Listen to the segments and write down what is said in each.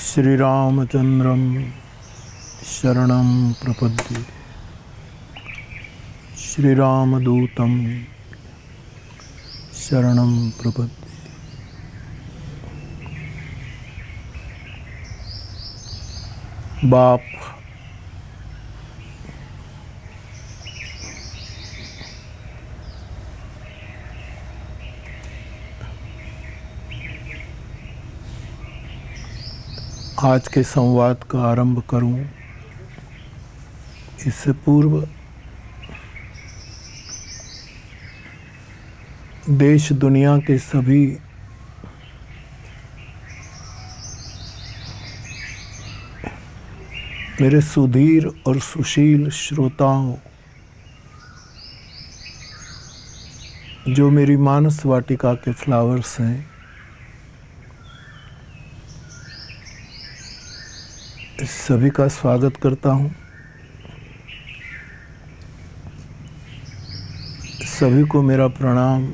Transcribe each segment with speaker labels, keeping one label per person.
Speaker 1: श्रीरामचन्द्रं शरणं प्रपद्ये। श्रीरामदूतं शरणं प्रपद्ये। बाप आज के संवाद का आरंभ करूं इससे पूर्व देश दुनिया के सभी मेरे सुधीर और सुशील श्रोताओं, जो मेरी मानस वाटिका के फ्लावर्स हैं, सभी का स्वागत करता हूं। सभी को मेरा प्रणाम।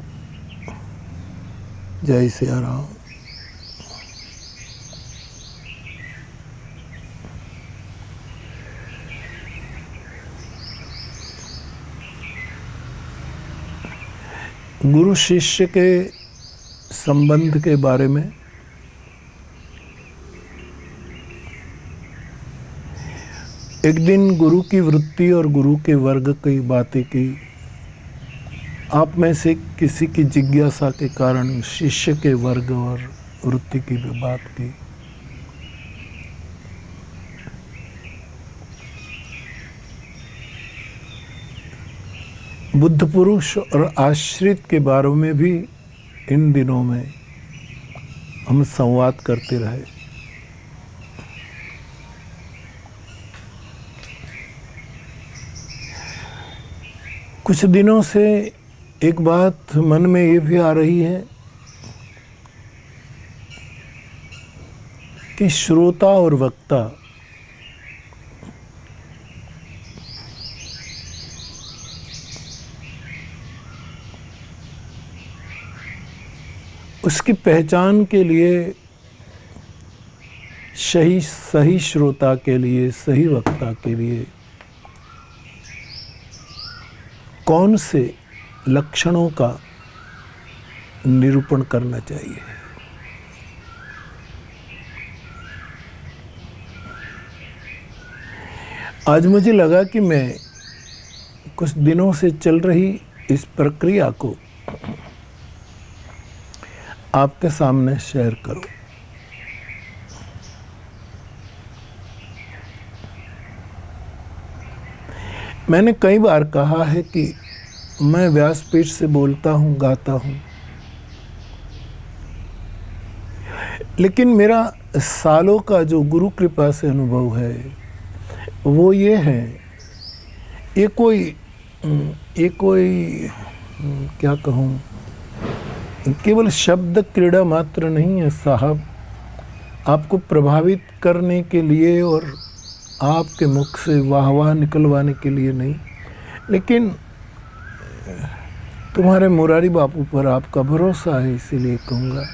Speaker 1: जय सिया राम। गुरु शिष्य के संबंध के बारे में एक दिन गुरु की वृत्ति और गुरु के वर्ग की बातें की। आप में से किसी की जिज्ञासा के कारण शिष्य के वर्ग और वृत्ति की भी बात की। बुद्ध पुरुष और आश्रित के बारे में भी इन दिनों में हम संवाद करते रहे। कुछ दिनों से एक बात मन में ये भी आ रही है कि श्रोता और वक्ता उसकी पहचान के लिए सही श्रोता के लिए, सही वक्ता के लिए कौन से लक्षणों का निरूपण करना चाहिए। आज मुझे लगा कि मैं कुछ दिनों से चल रही इस प्रक्रिया को आपके सामने शेयर करूं। मैंने कई बार कहा है कि मैं व्यासपीठ से बोलता हूं, गाता हूं, लेकिन मेरा सालों का जो गुरु कृपा से अनुभव है वो ये है, ये कोई क्या कहूं, केवल शब्द क्रीड़ा मात्र नहीं है साहब। आपको प्रभावित करने के लिए और आपके मुख से वाह वाह निकलवाने के लिए नहीं, लेकिन तुम्हारे मुरारी बापू पर आपका भरोसा है, इसीलिए कहूँगा।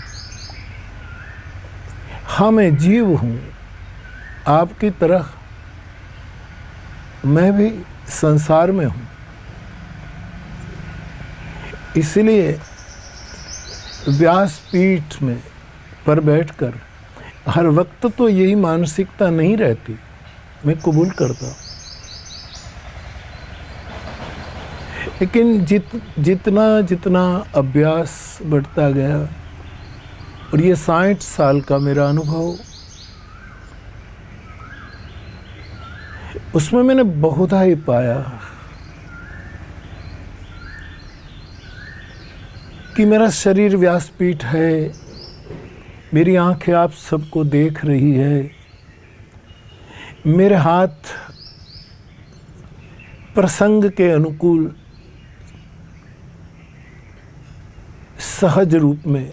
Speaker 1: हाँ, मैं जीव हूँ, आपकी तरह मैं भी संसार में हूँ। इसलिए व्यासपीठ में पर बैठकर हर वक्त तो यही मानसिकता नहीं रहती, मैं कबूल करता हूँ। लेकिन जितना अभ्यास बढ़ता गया और ये 60 साल का मेरा अनुभव, उसमें मैंने बहुत ही पाया कि मेरा शरीर व्यासपीठ है, मेरी आंखें आप सबको देख रही है, मेरे हाथ प्रसंग के अनुकूल सहज रूप में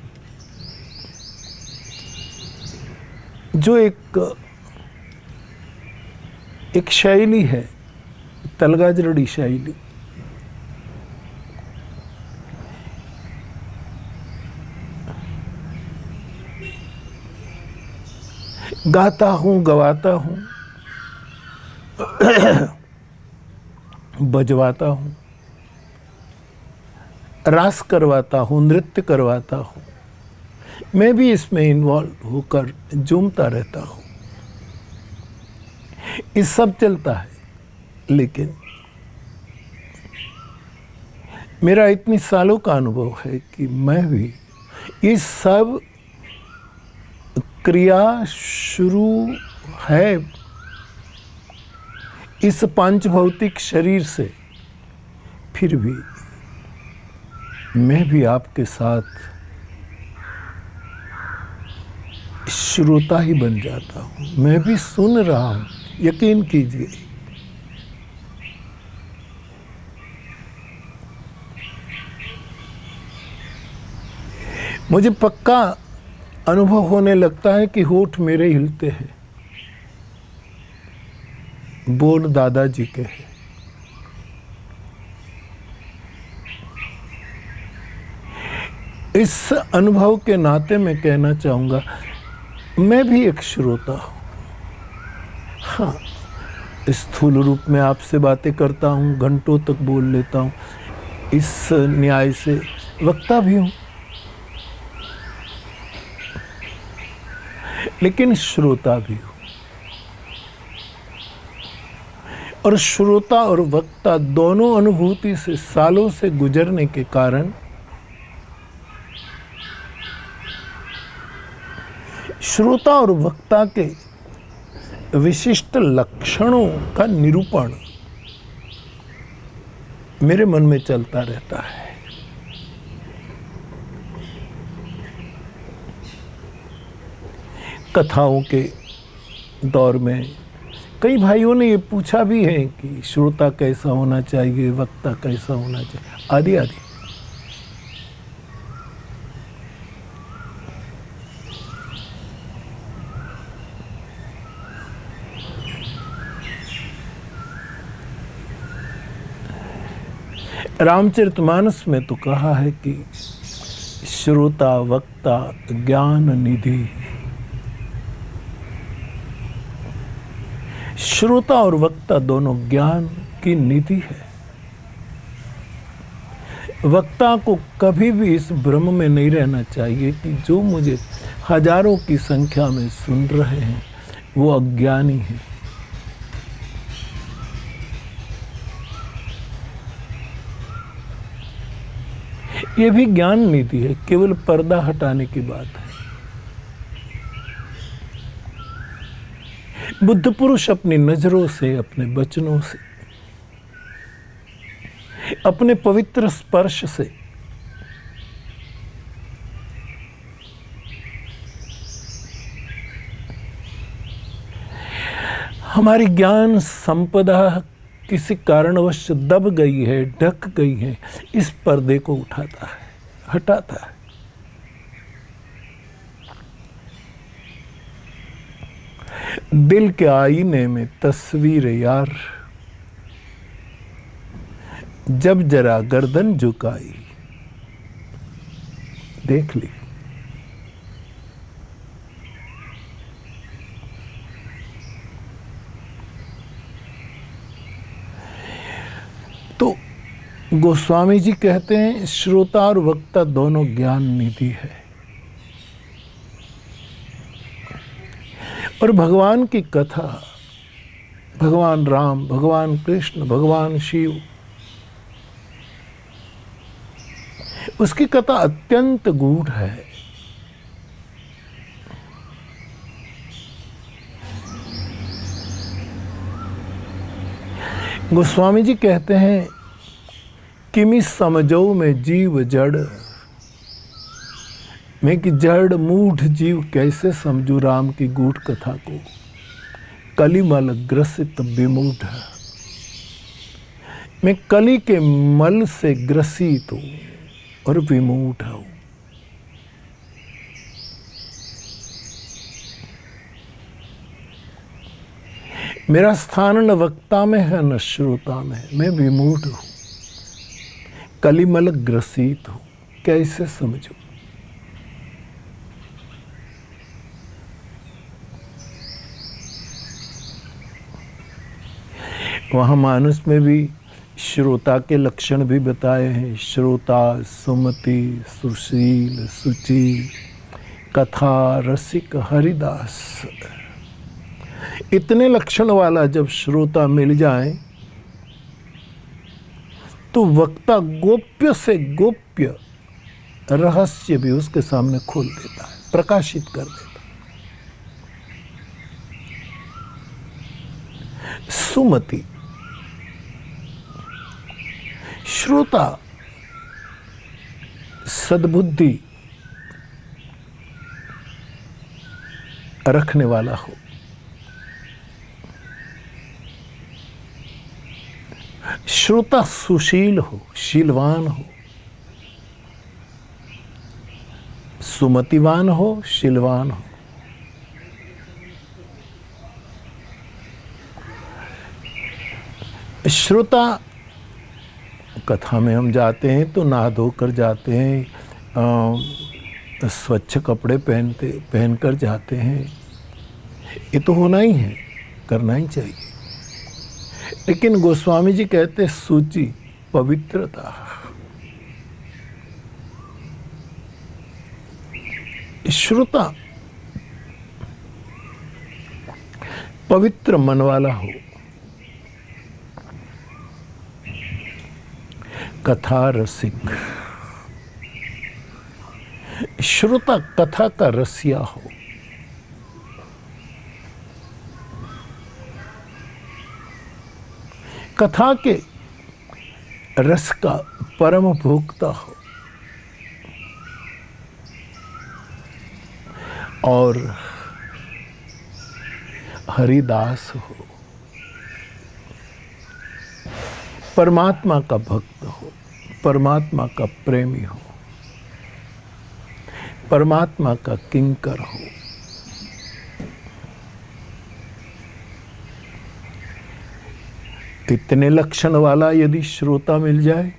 Speaker 1: जो एक शैली है, तलगाजरड़ी शैली, गाता हूँ, गवाता हूँ, बजवाता हूँ, रास करवाता हूँ, नृत्य करवाता हूँ। मैं भी इसमें इन्वॉल्व होकर झूमता रहता हूँ। ये सब चलता है, लेकिन मेरा इतनी सालों का अनुभव है कि मैं भी ये सब क्रिया शुरू है इस पांच भौतिक शरीर से, फिर भी मैं भी आपके साथ श्रोता ही बन जाता हूँ। मैं भी सुन रहा हूँ, यकीन कीजिए। मुझे पक्का अनुभव होने लगता है कि होठ मेरे हिलते हैं, बोल दादाजी के हैं। इस अनुभव के नाते मैं कहना चाहूँगा, मैं भी एक श्रोता हूँ। हाँ, स्थूल रूप में आपसे बातें करता हूँ, घंटों तक बोल लेता हूँ, इस न्याय से वक्ता भी हूँ, लेकिन श्रोता भी हूँ। और श्रोता और वक्ता दोनों अनुभूति से सालों से गुजरने के कारण श्रोता और वक्ता के विशिष्ट लक्षणों का निरूपण मेरे मन में चलता रहता है। कथाओं के दौर में कई भाइयों ने ये पूछा भी है कि श्रोता कैसा होना चाहिए, वक्ता कैसा होना चाहिए, आदि आदि। रामचरितमानस में तो कहा है कि श्रोता वक्ता ज्ञान निधि। श्रोता और वक्ता दोनों ज्ञान की निधि है। वक्ता को कभी भी इस भ्रम में नहीं रहना चाहिए कि जो मुझे हजारों की संख्या में सुन रहे हैं वो अज्ञानी हैं। ये भी ज्ञान निधि है, केवल पर्दा हटाने की बात है। बुद्ध पुरुष अपनी नजरों से, अपने वचनों से, अपने पवित्र स्पर्श से हमारी ज्ञान संपदा किसी कारणवश दब गई है, ढक गई है, इस पर्दे को उठाता है, हटाता है। दिल के आईने में तस्वीर यार, जब जरा गर्दन झुकाई देख ली। तो गोस्वामी जी कहते हैं श्रोता और वक्ता दोनों ज्ञान निधि है। और भगवान की कथा, भगवान राम, भगवान कृष्ण, भगवान शिव, उसकी कथा अत्यंत गूढ़ है। गोस्वामी जी कहते हैं किमि समझो में जीव जड़, मैं कि जड़ मूढ़ जीव कैसे समझू राम की गूढ़ कथा को। कलिमल ग्रसित विमूढ़, मैं कली के मल से ग्रसित हूं और विमूढ़ हूं। मेरा स्थान न वक्ता में है न श्रोता में है, मैं विमूढ़ हूं, कलिमल ग्रसित हूं, कैसे समझूं। वहाँ मानस में भी श्रोता के लक्षण भी बताए हैं। श्रोता, सुमति, सुशील, सुचि, कथा रसिक, हरिदास। इतने लक्षण वाला जब श्रोता मिल जाए तो वक्ता गोप्य से गोप्य रहस्य भी उसके सामने खोल देता है, प्रकाशित कर देता है। सुमति, श्रोता सद्बुद्धि रखने वाला हो, श्रोता सुशील हो, शीलवान हो, सुमतिवान हो, शीलवान हो। श्रोता, कथा में हम जाते हैं तो नहा धोकर जाते हैं, स्वच्छ कपड़े पहनकर जाते हैं। ये तो होना ही है, करना ही चाहिए। लेकिन गोस्वामी जी कहते सूचि, पवित्रता। श्रोता पवित्र मन वाला हो, कथा रसिक। श्रोता कथा का रसिया हो, कथा के रस का परम भोक्ता हो, और हरिदास हो, परमात्मा का भक्त हो, परमात्मा का प्रेमी हो, परमात्मा का किंकर हो। इतने लक्षण वाला यदि श्रोता मिल जाए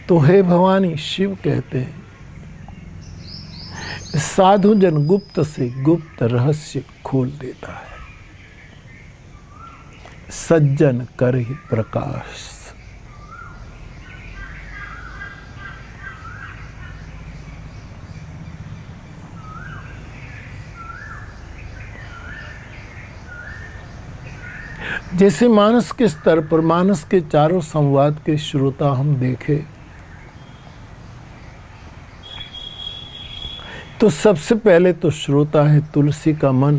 Speaker 1: तो हे भवानी, शिव कहते हैं साधु जन गुप्त से गुप्त रहस्य खोल देता है, सज्जन कर ही प्रकाश। जैसे मानस के स्तर पर मानस के चारों संवाद के श्रोता हम देखें तो सबसे पहले तो श्रोता है तुलसी का मन।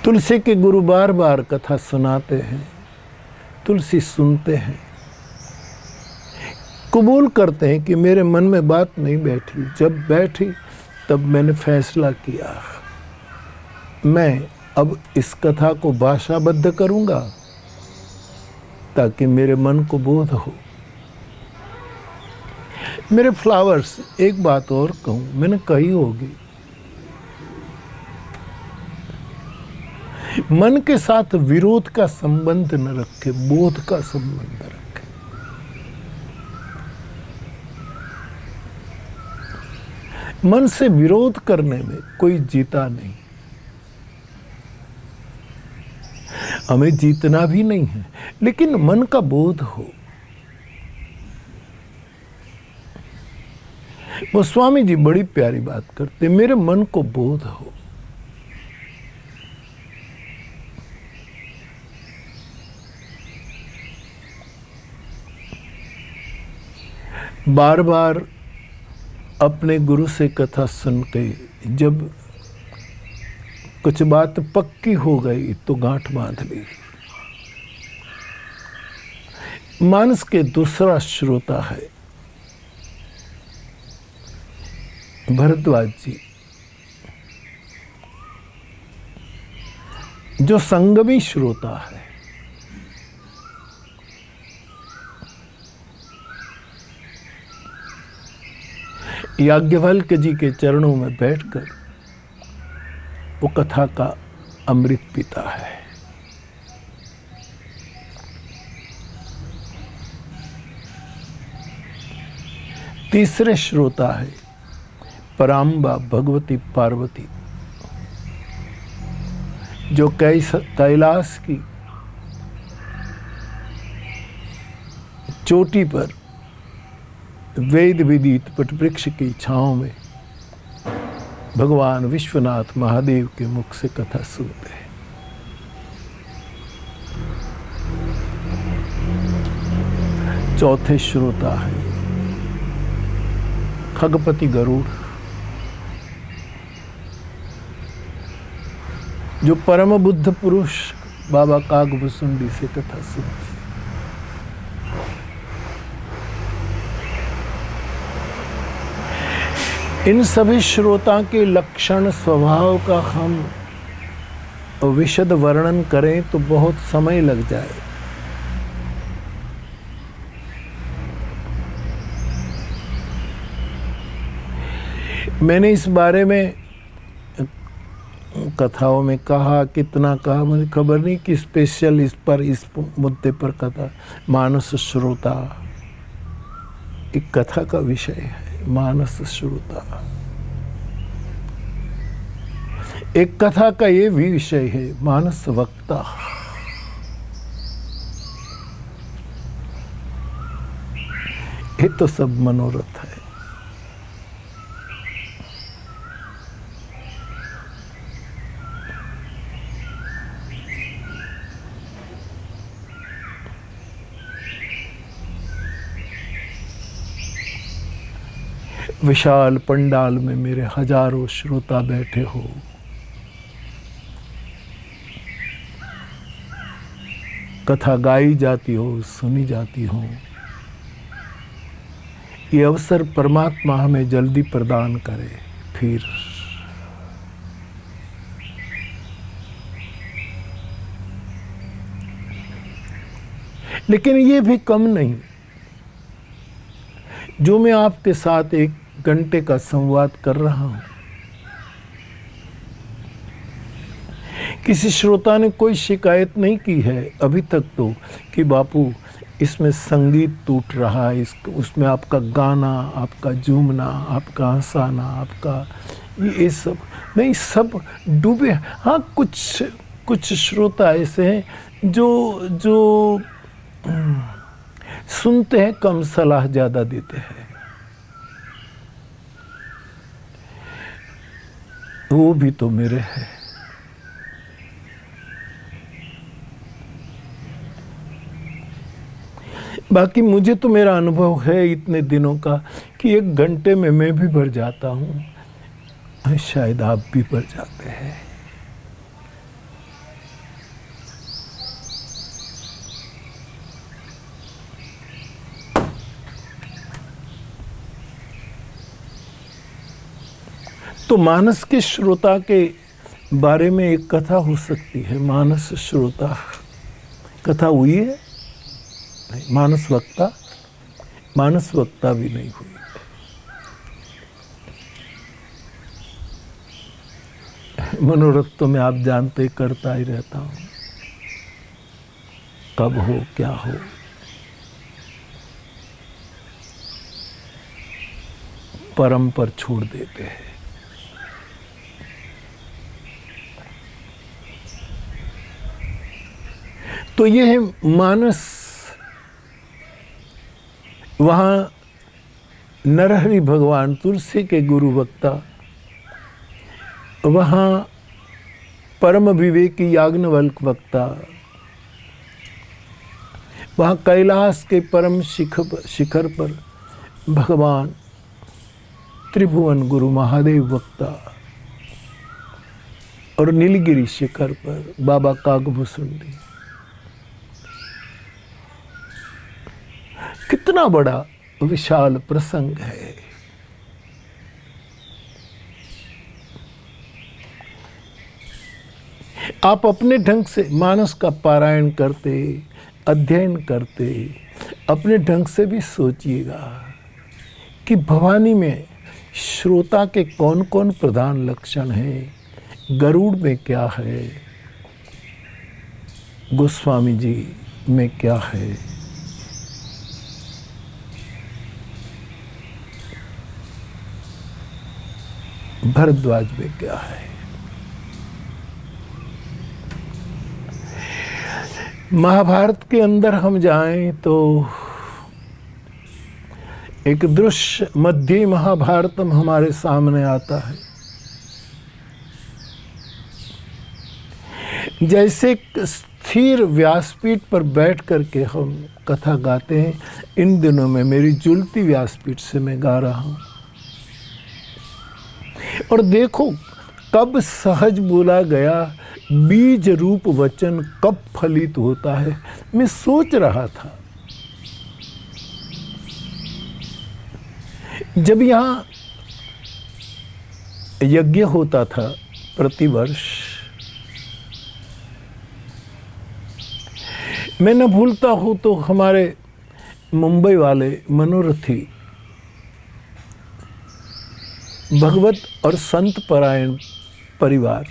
Speaker 1: तुलसी के गुरु बार बार कथा सुनाते हैं, तुलसी सुनते हैं, कबूल करते हैं कि मेरे मन में बात नहीं बैठी। जब बैठी तब मैंने फैसला किया, मैं अब इस कथा को भाषाबद्ध करूंगा ताकि मेरे मन को बोध हो। मेरे फ्लावर्स, एक बात और कहूं, मैंने कही होगी, मन के साथ विरोध का संबंध न रखे, बोध का संबंध रखे। मन से विरोध करने में कोई जीता नहीं, हमें जीतना भी नहीं है, लेकिन मन का बोध हो। गोस्वामी जी बड़ी प्यारी बात करते, मेरे मन को बोध हो। बार बार अपने गुरु से कथा सुन के जब कुछ बात पक्की हो गई तो गांठ बांध ली। मानस के दूसरा श्रोता है भरद्वाज जी, जो संगमी श्रोता है। याज्ञवल्क्य जी के चरणों में बैठकर वो कथा का अमृत पीता है। तीसरे श्रोता है पराम्बा भगवती पार्वती, जो कैलाश की चोटी पर वेद विदित वटवृक्ष की छांव में भगवान विश्वनाथ महादेव के मुख से कथा सुनते हैं। चौथे श्रोता है खगपति गरुड़, जो परम बुद्ध पुरुष बाबा कागभुसुंडी से कथा सुनते। इन सभी श्रोता के लक्षण स्वभाव का हम विशद वर्णन करें तो बहुत समय लग जाए। मैंने इस बारे में कथाओं में कहा, कितना कहा मुझे खबर नहीं कि स्पेशल इस मुद्दे पर कथा। मानस श्रोता एक कथा का विषय है। मानस श्रोता एक कथा का ये भी विषय है। मानस वक्ता ये तो सब मनोरथ है। विशाल पंडाल में मेरे हजारों श्रोता बैठे हो, कथा गाई जाती हो, सुनी जाती हो, ये अवसर परमात्मा हमें जल्दी प्रदान करे। फिर लेकिन ये भी कम नहीं, जो मैं आपके साथ 1 घंटे का संवाद कर रहा हूं, किसी श्रोता ने कोई शिकायत नहीं की है अभी तक तो कि बापू इसमें संगीत टूट रहा है, उसमें आपका गाना, आपका झूमना, आपका हंसाना, आपका ये सब नहीं, सब डूबे। हाँ, कुछ श्रोता ऐसे हैं जो सुनते हैं कम, सलाह ज़्यादा देते हैं। वो भी तो मेरे हैं। बाकी मुझे तो मेरा अनुभव है इतने दिनों का कि 1 घंटे में मैं भी भर जाता हूँ, शायद आप भी भर जाते हैं। तो मानस के श्रोता के बारे में एक कथा हो सकती है। मानस श्रोता कथा हुई है नहीं, मानस वक्ता भी नहीं हुई। मनोरथ तो मैं आप जानते करता ही रहता हूं, कब हो क्या हो। परम पर छोड़ देते हैं। तो ये है मानस। वहाँ नरहरि भगवान तुलसी के गुरु वक्ता, वहाँ परम विवेकी याज्ञवल्क्य वक्ता, वहाँ कैलाश के परम शिखर पर भगवान त्रिभुवन गुरु महादेव वक्ता, और नीलगिरी शिखर पर बाबा कागभुसुंडी। कितना बड़ा विशाल प्रसंग है। आप अपने ढंग से मानस का पारायण करते, अध्ययन करते, अपने ढंग से भी सोचिएगा कि भवानी में श्रोता के कौन कौन प्रधान लक्षण हैं, गरुड़ में क्या है, गोस्वामी जी में क्या है, भरद्वाज में क्या है। महाभारत के अंदर हम जाएं तो एक दृश्य मध्य महाभारतम हमारे सामने आता है। जैसे स्थिर व्यासपीठ पर बैठ करके हम कथा गाते हैं, इन दिनों में मेरी जुलती व्यासपीठ से मैं गा रहा हूं। और देखो कब सहज बोला गया, बीज रूप वचन कब फलित होता है। मैं सोच रहा था जब यहाँ यज्ञ होता था प्रतिवर्ष, मैं न भूलता हूँ तो हमारे मुंबई वाले मनोरथी भगवत और संत परायण परिवार,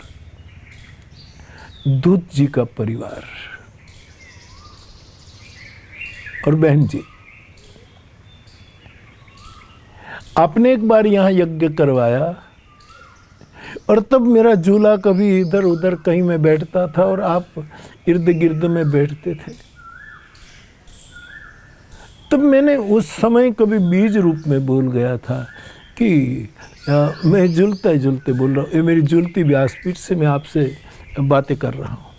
Speaker 1: दूत जी का परिवार और बहन जी, आपने एक बार यहाँ यज्ञ करवाया और तब मेरा झूला कभी इधर उधर कहीं में बैठता था और आप इर्द गिर्द में बैठते थे। तब मैंने उस समय कभी बीज रूप में बोल गया था कि मैं झूलते झूलते बोल रहा हूँ, ये मेरी झूलती व्यासपीठ से मैं आपसे बातें कर रहा हूँ।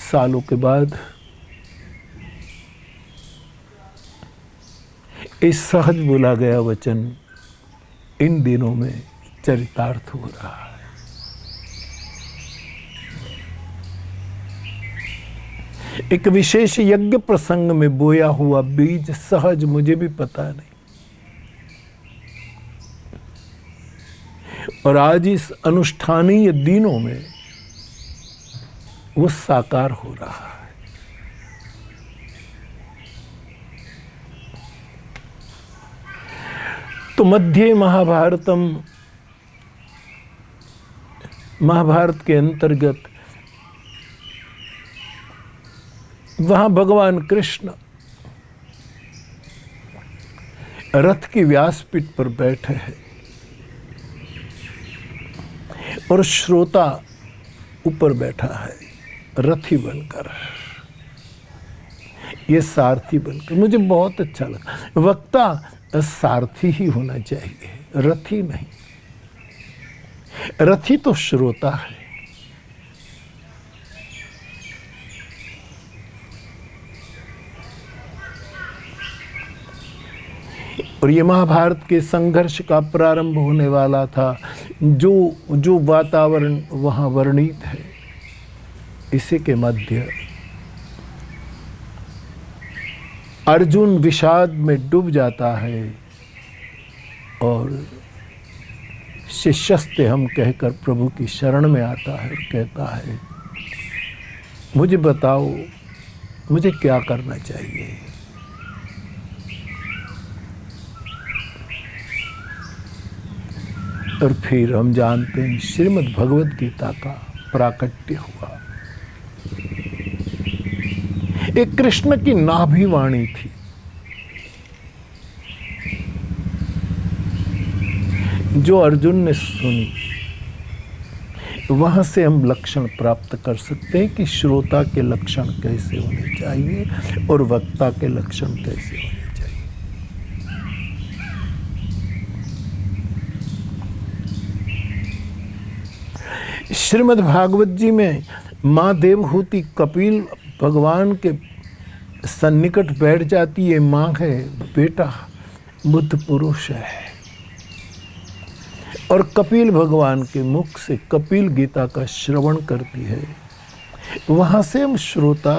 Speaker 1: सालों के बाद इस सहज बोला गया वचन इन दिनों में चरितार्थ हो रहा है। एक विशेष यज्ञ प्रसंग में बोया हुआ बीज सहज, मुझे भी पता नहीं, और आज इस अनुष्ठानीय दिनों में वो साकार हो रहा है। तो मध्य महाभारतम, महाभारत के अंतर्गत वहां भगवान कृष्ण रथ की व्यासपीठ पर बैठे हैं और श्रोता ऊपर बैठा है रथी बनकर, ये सारथी बनकर। मुझे बहुत अच्छा लगा। वक्ता सारथी ही होना चाहिए, रथी नहीं। रथी तो श्रोता है। और ये महाभारत के संघर्ष का प्रारंभ होने वाला था। जो वातावरण वहाँ वर्णित है, इसी के मध्य अर्जुन विषाद में डूब जाता है और शिष्यस्ते हम कहकर प्रभु की शरण में आता है और कहता है, मुझे बताओ मुझे क्या करना चाहिए। और फिर हम जानते हैं श्रीमद् भगवद गीता का प्राकट्य हुआ। एक कृष्ण की नाभि वाणी थी, जो अर्जुन ने सुनी। वहां से हम लक्षण प्राप्त कर सकते हैं कि श्रोता के लक्षण कैसे होने चाहिए और वक्ता के लक्षण कैसे होने चाहिए। श्रीमद् भागवत जी में माँ देवहूति कपिल भगवान के सन्निकट बैठ जाती है। माँ है, बेटा बुद्ध पुरुष है, और कपिल भगवान के मुख से कपिल गीता का श्रवण करती है। वहाँ से हम श्रोता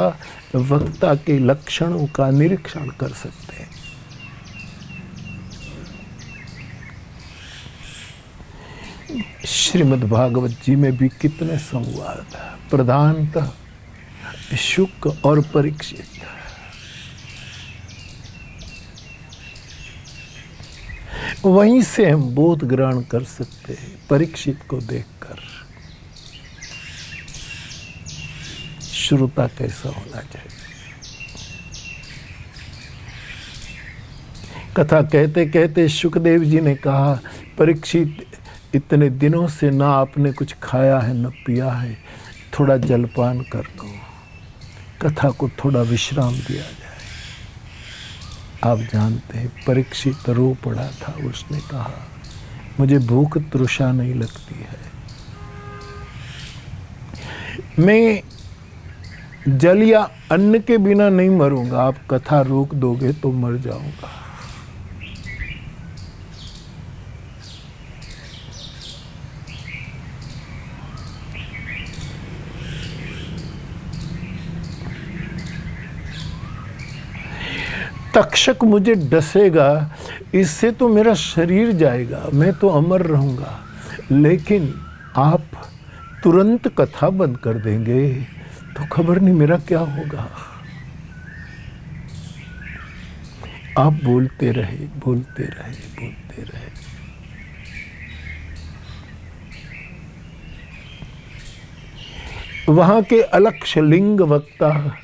Speaker 1: वक्ता के लक्षणों का निरीक्षण कर सकते हैं। श्रीमद् भागवत जी में भी कितने संवाद, प्रधानतः शुक और परीक्षित। वहीं से हम बोध ग्रहण कर सकते हैं परीक्षित को देखकर। श्रोता कैसा होना चाहिए। कथा कहते कहते सुखदेव जी ने कहा, परीक्षित इतने दिनों से ना आपने कुछ खाया है न पिया है, थोड़ा जलपान कर दो, कथा को थोड़ा विश्राम दिया जाए। आप जानते हैं परीक्षित रो पड़ा था, उसने कहा मुझे भूख तृषा नहीं लगती है, मैं जल या अन्न के बिना नहीं मरूंगा, आप कथा रोक दोगे तो मर जाऊंगा। तक्षक मुझे डसेगा, इससे तो मेरा शरीर जाएगा, मैं तो अमर रहूंगा, लेकिन आप तुरंत कथा बंद कर देंगे तो खबर नहीं मेरा क्या होगा। आप बोलते रहे, बोलते रहे, बोलते रहे। वहां के अलक्ष लिंग वक्ता,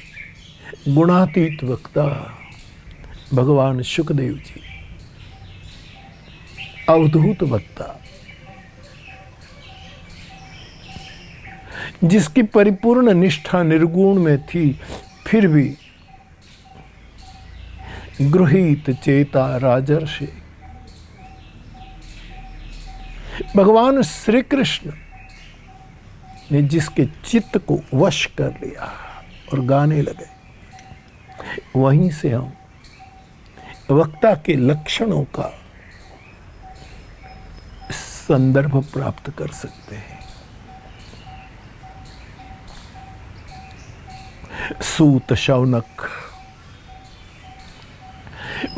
Speaker 1: गुणातीत वक्ता भगवान शुकदेव जी, अवधूत वक्ता, जिसकी परिपूर्ण निष्ठा निर्गुण में थी, फिर भी गृहीत चेता राजर्षि भगवान श्री कृष्ण ने जिसके चित्त को वश कर लिया और गाने लगे, वहीं से हम वक्ता के लक्षणों का संदर्भ प्राप्त कर सकते हैं। सूत शौनक,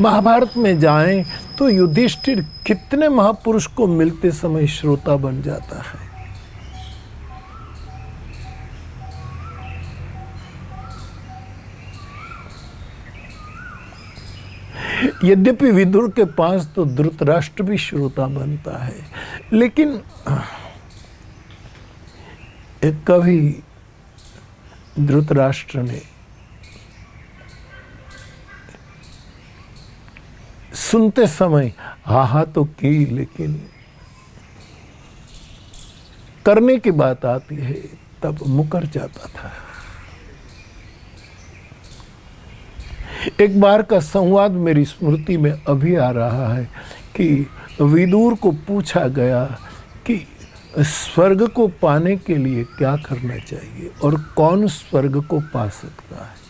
Speaker 1: महाभारत में जाएं तो युधिष्ठिर कितने महापुरुष को मिलते समय श्रोता बन जाता है। यद्यपि विदुर के पास तो धृतराष्ट्र भी श्रोता बनता है, लेकिन कभी धृतराष्ट्र ने सुनते समय हा तो की, लेकिन करने की बात आती है तब मुकर जाता था। एक बार का संवाद मेरी स्मृति में अभी आ रहा है कि विदुर को पूछा गया कि स्वर्ग को पाने के लिए क्या करना चाहिए और कौन स्वर्ग को पा सकता है।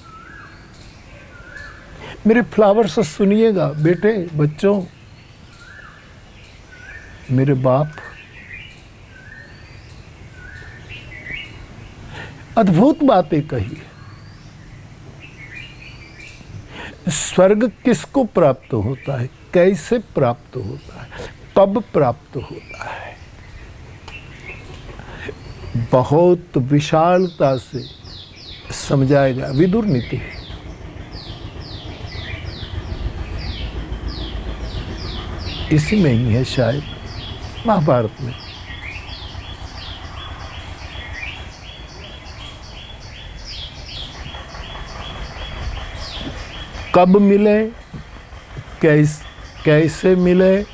Speaker 1: मेरे फ्लावर्स सुनिएगा बेटे, बच्चों, मेरे बाप, अद्भुत बातें कही है। स्वर्ग किसको प्राप्त होता है, कैसे प्राप्त होता है, कब प्राप्त होता है, बहुत विशालता से समझाएगा विदुर नीति। इसी में ही है शायद महाभारत में। कब मिले, कैसे मिले, ये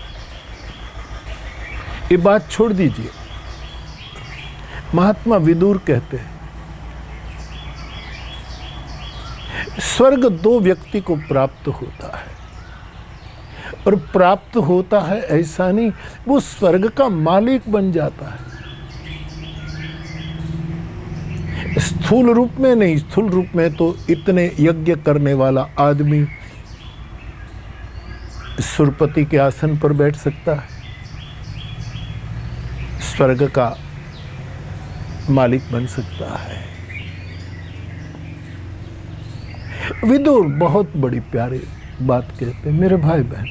Speaker 1: बात छोड़ दीजिए। महात्मा विदुर कहते हैं स्वर्ग दो व्यक्ति को प्राप्त होता है, और प्राप्त होता है ऐसा नहीं, वो स्वर्ग का मालिक बन जाता है। स्थूल रूप में नहीं, स्थूल रूप में तो इतने यज्ञ करने वाला आदमी सुरपति के आसन पर बैठ सकता है, स्वर्ग का मालिक बन सकता है। विदुर बहुत बड़ी प्यारी बात कहते हैं मेरे भाई बहन,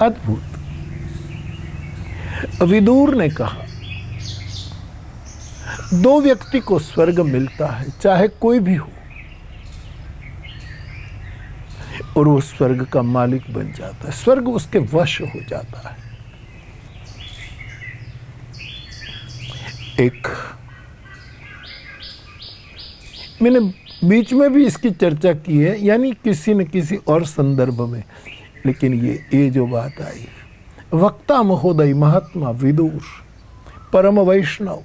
Speaker 1: अद्भुत। विदुर ने कहा दो व्यक्ति को स्वर्ग मिलता है, चाहे कोई भी हो, और वो स्वर्ग का मालिक बन जाता है, स्वर्ग उसके वश हो जाता है। एक मैंने बीच में भी इसकी चर्चा की है, यानी किसी न किसी और संदर्भ में, लेकिन ये जो बात आई, वक्ता महोदय महात्मा विदुर परम वैष्णव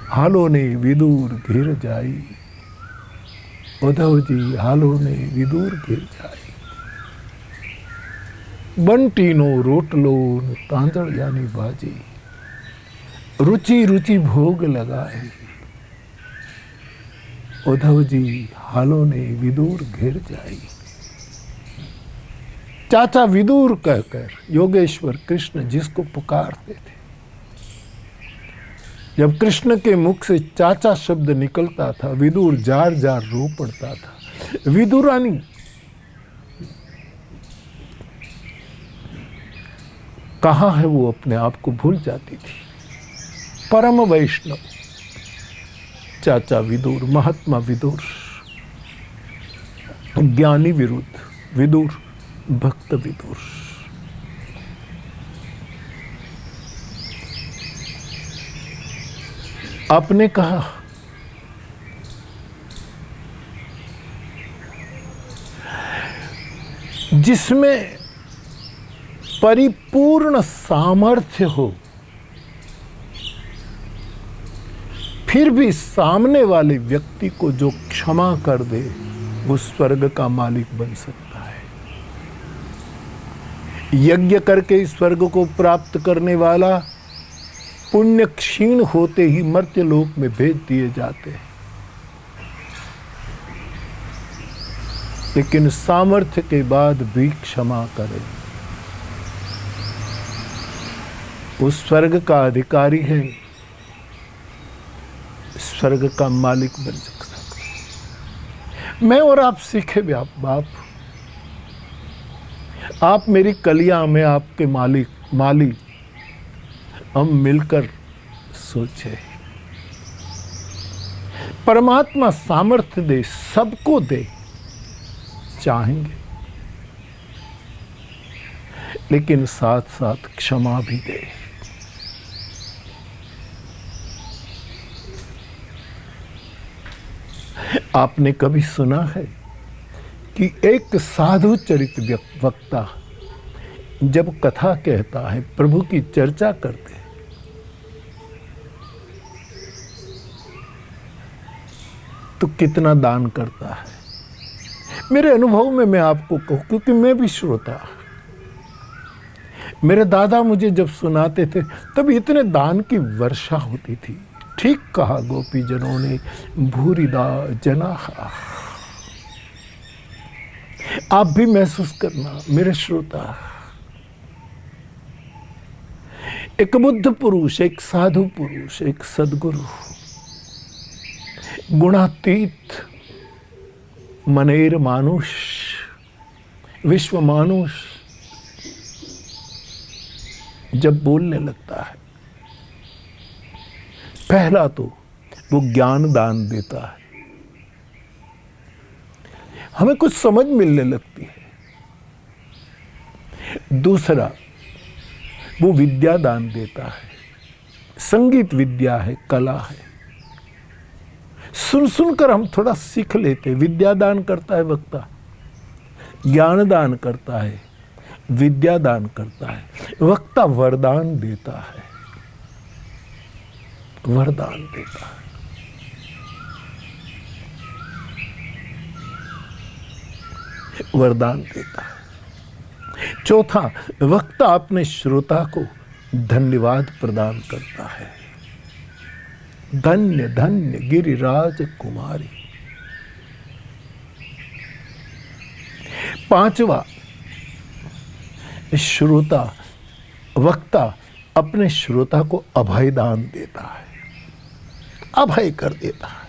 Speaker 1: हालो ने विदुर घिर जाई, उद्धव जी हालो ने विदुर घिर जाई। बंटीनो रोटलो तांदड़ यानी बाजी, रुचि रुचि भोग लगाए, उद्धव जी हालो ने विदुर घिर जाई। चाचा विदुर कहकर योगेश्वर कृष्ण जिसको पुकारते थे, जब कृष्ण के मुख से चाचा शब्द निकलता था विदुर जार जार रो पड़ता था। विदुरानी कहाँ है वो अपने आप को भूल जाती थी। परम वैष्णव चाचा विदुर, महात्मा विदुर, ज्ञानी विरुद्ध विदुर, भक्त विदुर। आपने कहा जिसमें परिपूर्ण सामर्थ्य हो फिर भी सामने वाले व्यक्ति को जो क्षमा कर दे वो स्वर्ग का मालिक बन सकता है। यज्ञ करके स्वर्ग को प्राप्त करने वाला पुण्य क्षीण होते ही मर्त्य लोक में भेज दिए जाते हैं, लेकिन सामर्थ्य के बाद भी क्षमा करे वो स्वर्ग का अधिकारी है, स्वर्ग का मालिक बन सकता है। मैं और आप सीखे बाप, आप मेरी कलियां, मैं आपके मालिक, हम मिलकर सोचे। परमात्मा सामर्थ्य दे, सबको दे, चाहेंगे, लेकिन साथ साथ क्षमा भी दे। आपने कभी सुना है कि एक साधु चरित वक्ता जब कथा कहता है, प्रभु की चर्चा करते हैं, तो कितना दान करता है? मेरे अनुभव में मैं आपको कहूं, क्योंकि मैं भी श्रोता, मेरे दादा मुझे जब सुनाते थे तब इतने दान की वर्षा होती थी। ठीक कहा गोपी जनों ने, भूरिदा जनाहा। आप भी महसूस करना मेरे श्रोता, एक बुद्ध पुरुष, एक साधु पुरुष, एक सद्गुरु, गुणातीत, मनेर मानुष, विश्व मानुष जब बोलने लगता है, पहला तो वो ज्ञान दान देता है, हमें कुछ समझ मिलने लगती है। दूसरा वो विद्या दान देता है, संगीत विद्या है, कला है, सुन सुनकर हम थोड़ा सीख लेते। विद्या दान करता है वक्ता, ज्ञान दान करता है, विद्या दान करता है, वक्ता वरदान देता है, वरदान देता है। वरदान देता है। चौथा, वक्ता अपने श्रोता को धन्यवाद प्रदान करता है। धन्य धन्य गिरिराज कुमारी। पांचवा, श्रोता, वक्ता अपने श्रोता को अभय दान देता है, अभय कर देता है।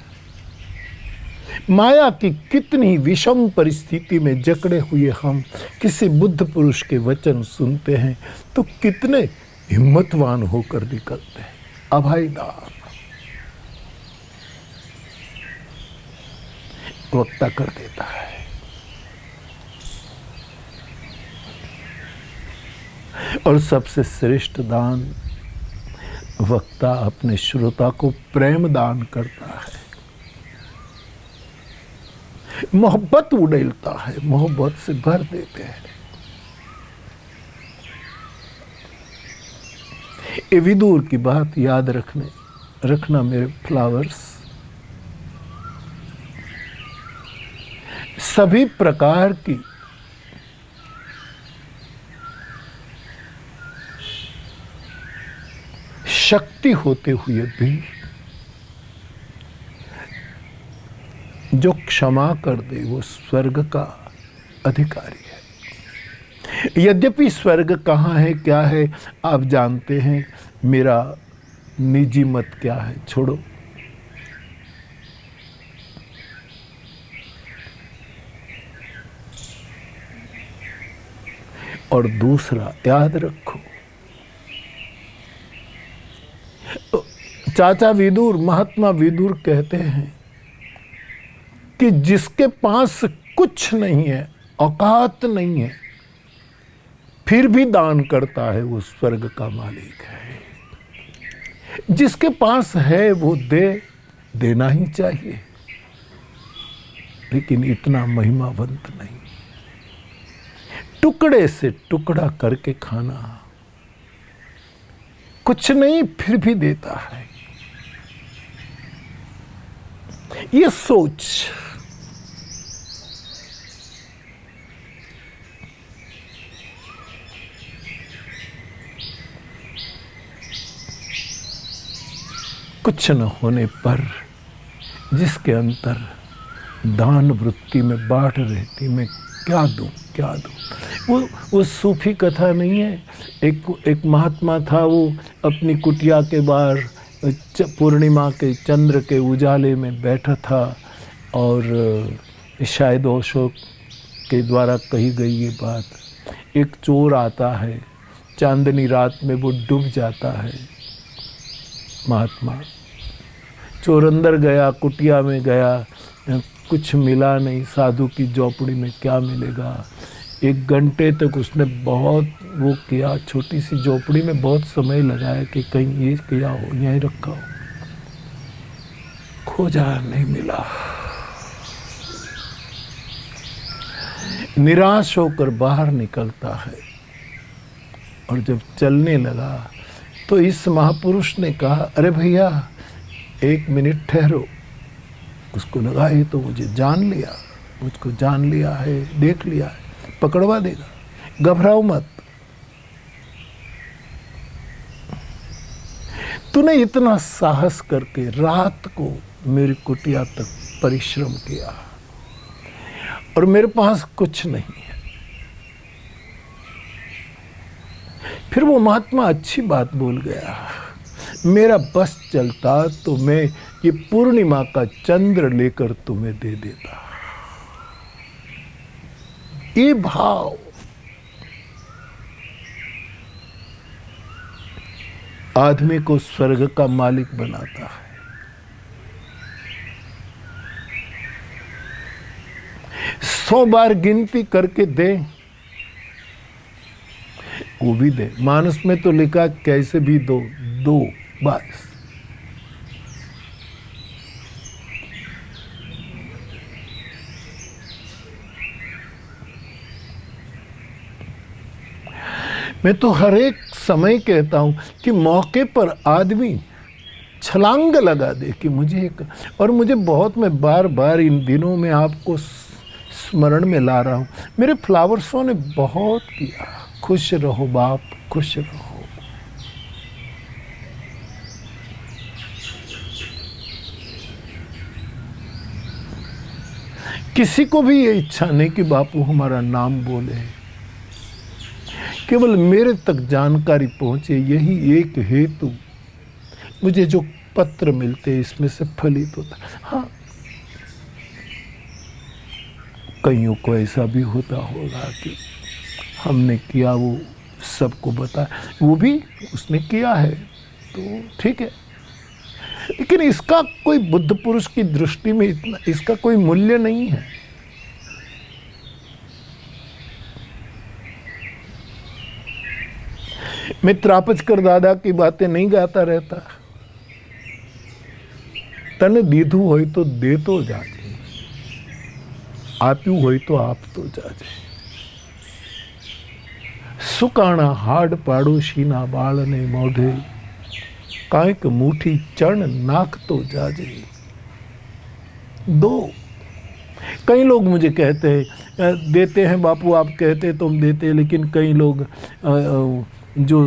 Speaker 1: माया की कितनी विषम परिस्थिति में जकड़े हुए हम किसी बुद्ध पुरुष के वचन सुनते हैं तो कितने हिम्मतवान होकर निकलते हैं। अभय दान वक्ता कर देता है। और सबसे श्रेष्ठ दान, वक्ता अपने श्रोता को प्रेम दान करता है। मोहब्बत उड़ेलता है, मोहब्बत से भर देते हैं। ये विदुर की बात याद रखना मेरे फ्लावर्स। सभी प्रकार की शक्ति होते हुए भी जो क्षमा कर दे वो स्वर्ग का अधिकारी है। यद्यपि स्वर्ग कहाँ है, क्या है, आप जानते हैं। मेरा निजी मत क्या है, छोड़ो। और दूसरा याद रखो, चाचा विदुर, महात्मा विदुर कहते हैं कि जिसके पास कुछ नहीं है, औकात नहीं है, फिर भी दान करता है, वो स्वर्ग का मालिक है। जिसके पास है वो देना ही चाहिए, लेकिन इतना महिमावंत नहीं। टुकड़े से टुकड़ा करके खाना, कुछ नहीं फिर भी देता है। ये सोच कुछ न होने पर जिसके अंतर दान वृत्ति में बाट रहती, मैं क्या दूं, क्या दूं। वो सूफी कथा नहीं है। एक महात्मा था, वो अपनी कुटिया के बाहर पूर्णिमा के चंद्र के उजाले में बैठा था, और शायद ओशो के द्वारा कही गई ये बात। एक चोर आता है, चांदनी रात में वो डूब जाता है। महात्मा चोर अंदर गया, कुटिया में गया, कुछ मिला नहीं। साधु की झोपड़ी में क्या मिलेगा। 1 घंटे तक उसने बहुत वो किया, छोटी सी झोपड़ी में बहुत समय लगाया कि कहीं ये किया हो, यहीं रखा हो। खोजा, नहीं मिला। निराश होकर बाहर निकलता है, और जब चलने लगा तो इस महापुरुष ने कहा, अरे भैया 1 मिनट ठहरो। उसको लगा ये तो मुझे जान लिया, मुझको जान लिया है, देख लिया है, पकड़वा देगा, घबराओ मत। तूने इतना साहस करके रात को मेरी कुटिया तक परिश्रम किया, और मेरे पास कुछ नहीं है। फिर वो महात्मा अच्छी बात बोल गया, मेरा बस चलता तो मैं ये पूर्णिमा का चंद्र लेकर तुम्हें दे देता। ये भाव आदमी को स्वर्ग का मालिक बनाता है। सौ बार गिनती करके दे, वो भी दे। मानस में तो लिखा कैसे भी दो बस। मैं तो हर एक समय कहता हूं कि मौके पर आदमी छलांग लगा दे कि मुझे और मुझे बहुत, मैं बार बार इन दिनों में आपको स्मरण में ला रहा हूं, मेरे फ्लावर्सों ने बहुत किया। खुश रहो बाप, खुश रहो। किसी को भी ये इच्छा नहीं कि बापू हमारा नाम बोले, केवल मेरे तक जानकारी पहुंचे, यही एक हेतु। मुझे जो पत्र मिलते इसमें से फलित होता। हाँ, कईयों को ऐसा भी होता होगा कि हमने किया, वो सबको बता, वो भी उसने किया है तो ठीक है, लेकिन इसका कोई बुद्ध पुरुष की दृष्टि में इतना, इसका कोई मूल्य नहीं है। मैं त्रापचकर दादा की बातें नहीं गाता रहता। तने दीधु होई तो दे तो जाजे, आप्યું હોય તો આપતો જાજે. સુકાણા હાડ પાડોશીના બાળને મોઢે કાંઈક મુઠ્ઠી ચણ નાખતો જાજે. दो. कई लोग मुझे कहते हैं देते हैं बापू, आप कहते तुम देते, लेकिन कई लोग जो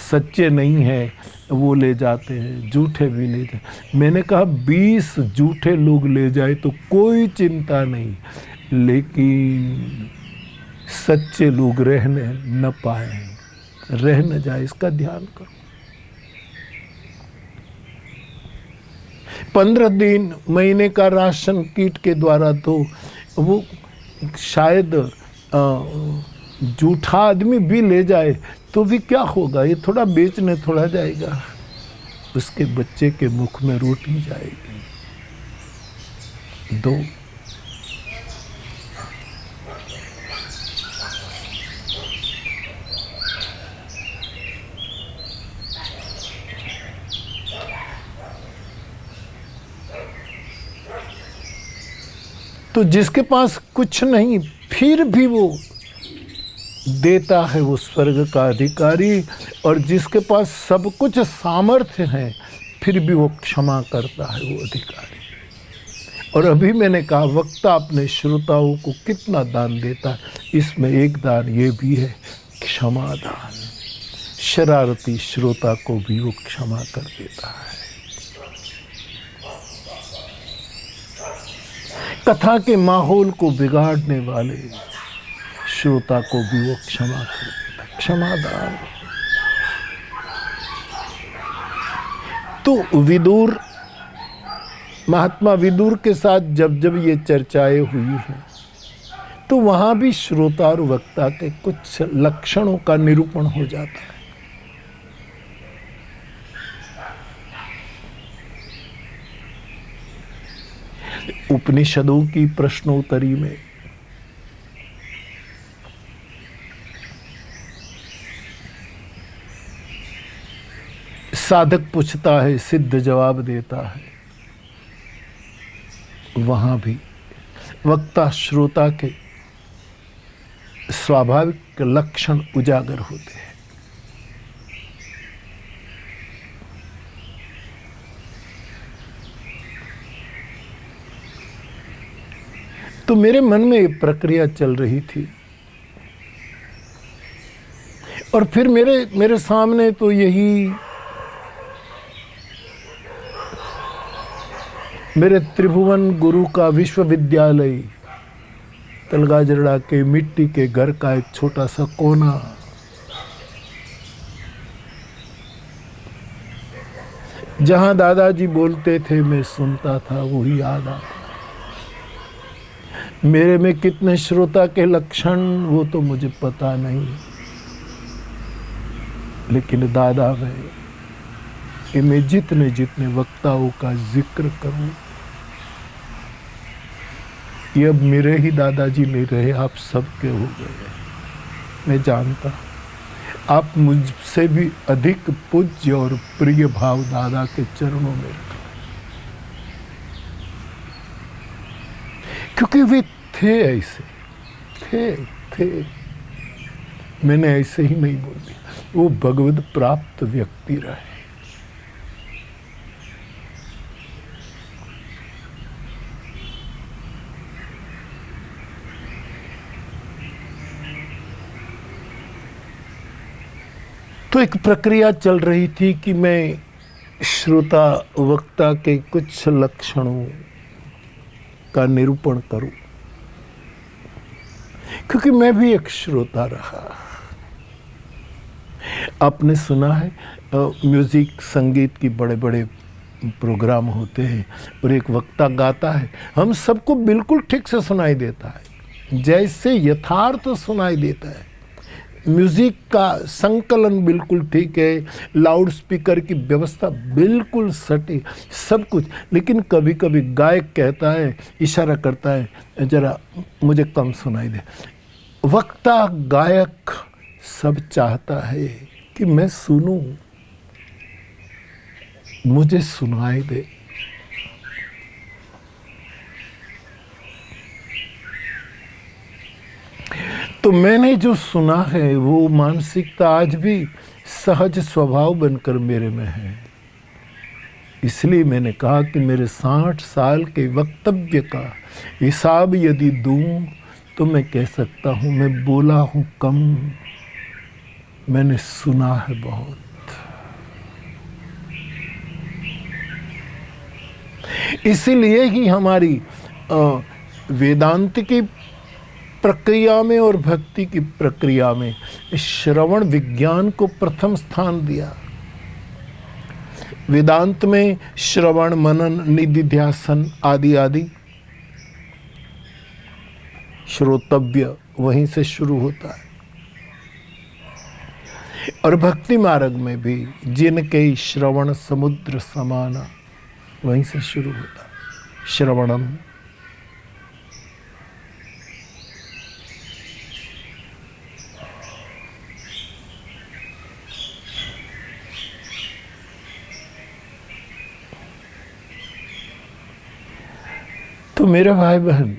Speaker 1: सच्चे नहीं हैं वो ले जाते हैं, झूठे भी ले जाते. मैंने कहा 20 झूठे लोग ले जाए तो कोई चिंता नहीं, लेकिन सच्चे लोग रहने न पाए, रह न जाए, इसका ध्यान करो. 15 दिन महीने का राशन किट के द्वारा तो वो शायद जूठा आदमी भी ले जाए तो भी क्या होगा, ये थोड़ा बेचने थोड़ा जाएगा, उसके बच्चे के मुख में रोटी जाएगी. 2. तो जिसके पास कुछ नहीं फिर भी वो देता है, वो स्वर्ग का अधिकारी. और जिसके पास सब कुछ सामर्थ्य है फिर भी वो क्षमा करता है, वो अधिकारी. और अभी मैंने कहा वक्ता अपने श्रोताओं को कितना दान देता है, इसमें एक दान ये भी है, क्षमा दान. शरारती श्रोता को भी वो क्षमा कर देता है. कथा के माहौल को बिगाड़ने वाले श्रोता को भी वो क्षमा कर देता. क्षमादान. तो विदुर, महात्मा विदुर के साथ जब जब ये चर्चाएं हुई हैं तो वहां भी श्रोता और वक्ता के कुछ लक्षणों का निरूपण हो जाता है. उपनिषदों की प्रश्नोत्तरी में साधक पूछता है, सिद्ध जवाब देता है. वहां भी वक्ता श्रोता के स्वाभाविक लक्षण उजागर होते हैं. तो मेरे मन में ये प्रक्रिया चल रही थी और फिर मेरे सामने तो यही मेरे त्रिभुवन गुरु का विश्वविद्यालय तलगाजड़ा के मिट्टी के घर का एक छोटा सा कोना, जहां दादाजी बोलते थे मैं सुनता था, वही याद आता. मेरे में कितने श्रोता के लक्षण वो तो मुझे पता नहीं, लेकिन दादा में कि मैं जितने जितने वक्ताओं का जिक्र करूं, ये अब मेरे ही दादाजी नहीं रहे, आप सबके हो गए. मैं जानता आप मुझसे भी अधिक पूज्य और प्रिय भाव दादा के चरणों में रखना, क्योंकि वे थे ऐसे, थे. मैंने ऐसे ही नहीं बोल दिया, वो भगवत प्राप्त व्यक्ति रहे. तो एक प्रक्रिया चल रही थी कि मैं श्रोता वक्ता के कुछ लक्षणों का निरूपण करूं, क्योंकि मैं भी एक श्रोता रहा. आपने सुना है म्यूजिक संगीत की बड़े बड़े प्रोग्राम होते हैं और एक वक्ता गाता है, हम सबको बिल्कुल ठीक से सुनाई देता है, जैसे यथार्थ सुनाई देता है. म्यूजिक का संकलन बिल्कुल ठीक है, लाउड स्पीकर की व्यवस्था बिल्कुल सटीक, सब कुछ. लेकिन कभी कभी गायक कहता है, इशारा करता है, जरा मुझे कम सुनाई दे. वक्ता गायक सब चाहता है कि मैं सुनूं, मुझे सुनाई दे. तो मैंने जो सुना है वो मानसिकता आज भी सहज स्वभाव बनकर मेरे में है। इसलिए मैंने कहा कि मेरे 60 साल के वक्तव्य का हिसाब यदि दूं तो मैं कह सकता हूं मैं बोला हूं कम, मैंने सुना है बहुत। इसीलिए ही हमारी वेदांत की प्रक्रिया में और भक्ति की प्रक्रिया में श्रवण विज्ञान को प्रथम स्थान दिया। वेदांत में श्रवण, मनन, निधिध्यासन आदि आदि श्रोतव्य वहीं से शुरू होता है, और भक्ति मार्ग में भी जिनके श्रवण समुद्र समाना वहीं से शुरू होता है। श्रवणम तो मेरे भाई बहन,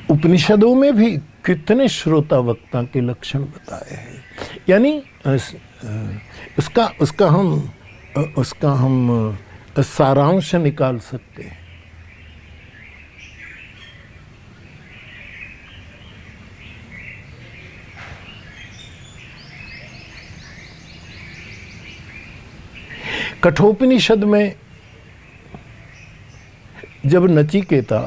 Speaker 1: उपनिषदों में भी कितने श्रोता वक्ता के लक्षण बताए हैं। यानी उसका हम सारांश निकाल सकते हैं। कठोपनिषद में जब नचिकेता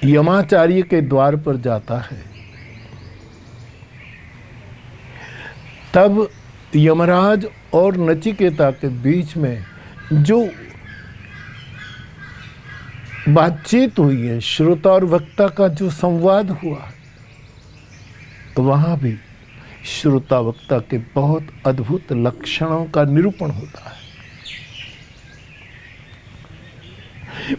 Speaker 1: यमाचार्य के द्वार पर जाता है, तब यमराज और नचिकेता के बीच में जो बातचीत हुई है, श्रोता और वक्ता का जो संवाद हुआ है, तो वहां भी श्रोता वक्ता के बहुत अद्भुत लक्षणों का निरूपण होता है।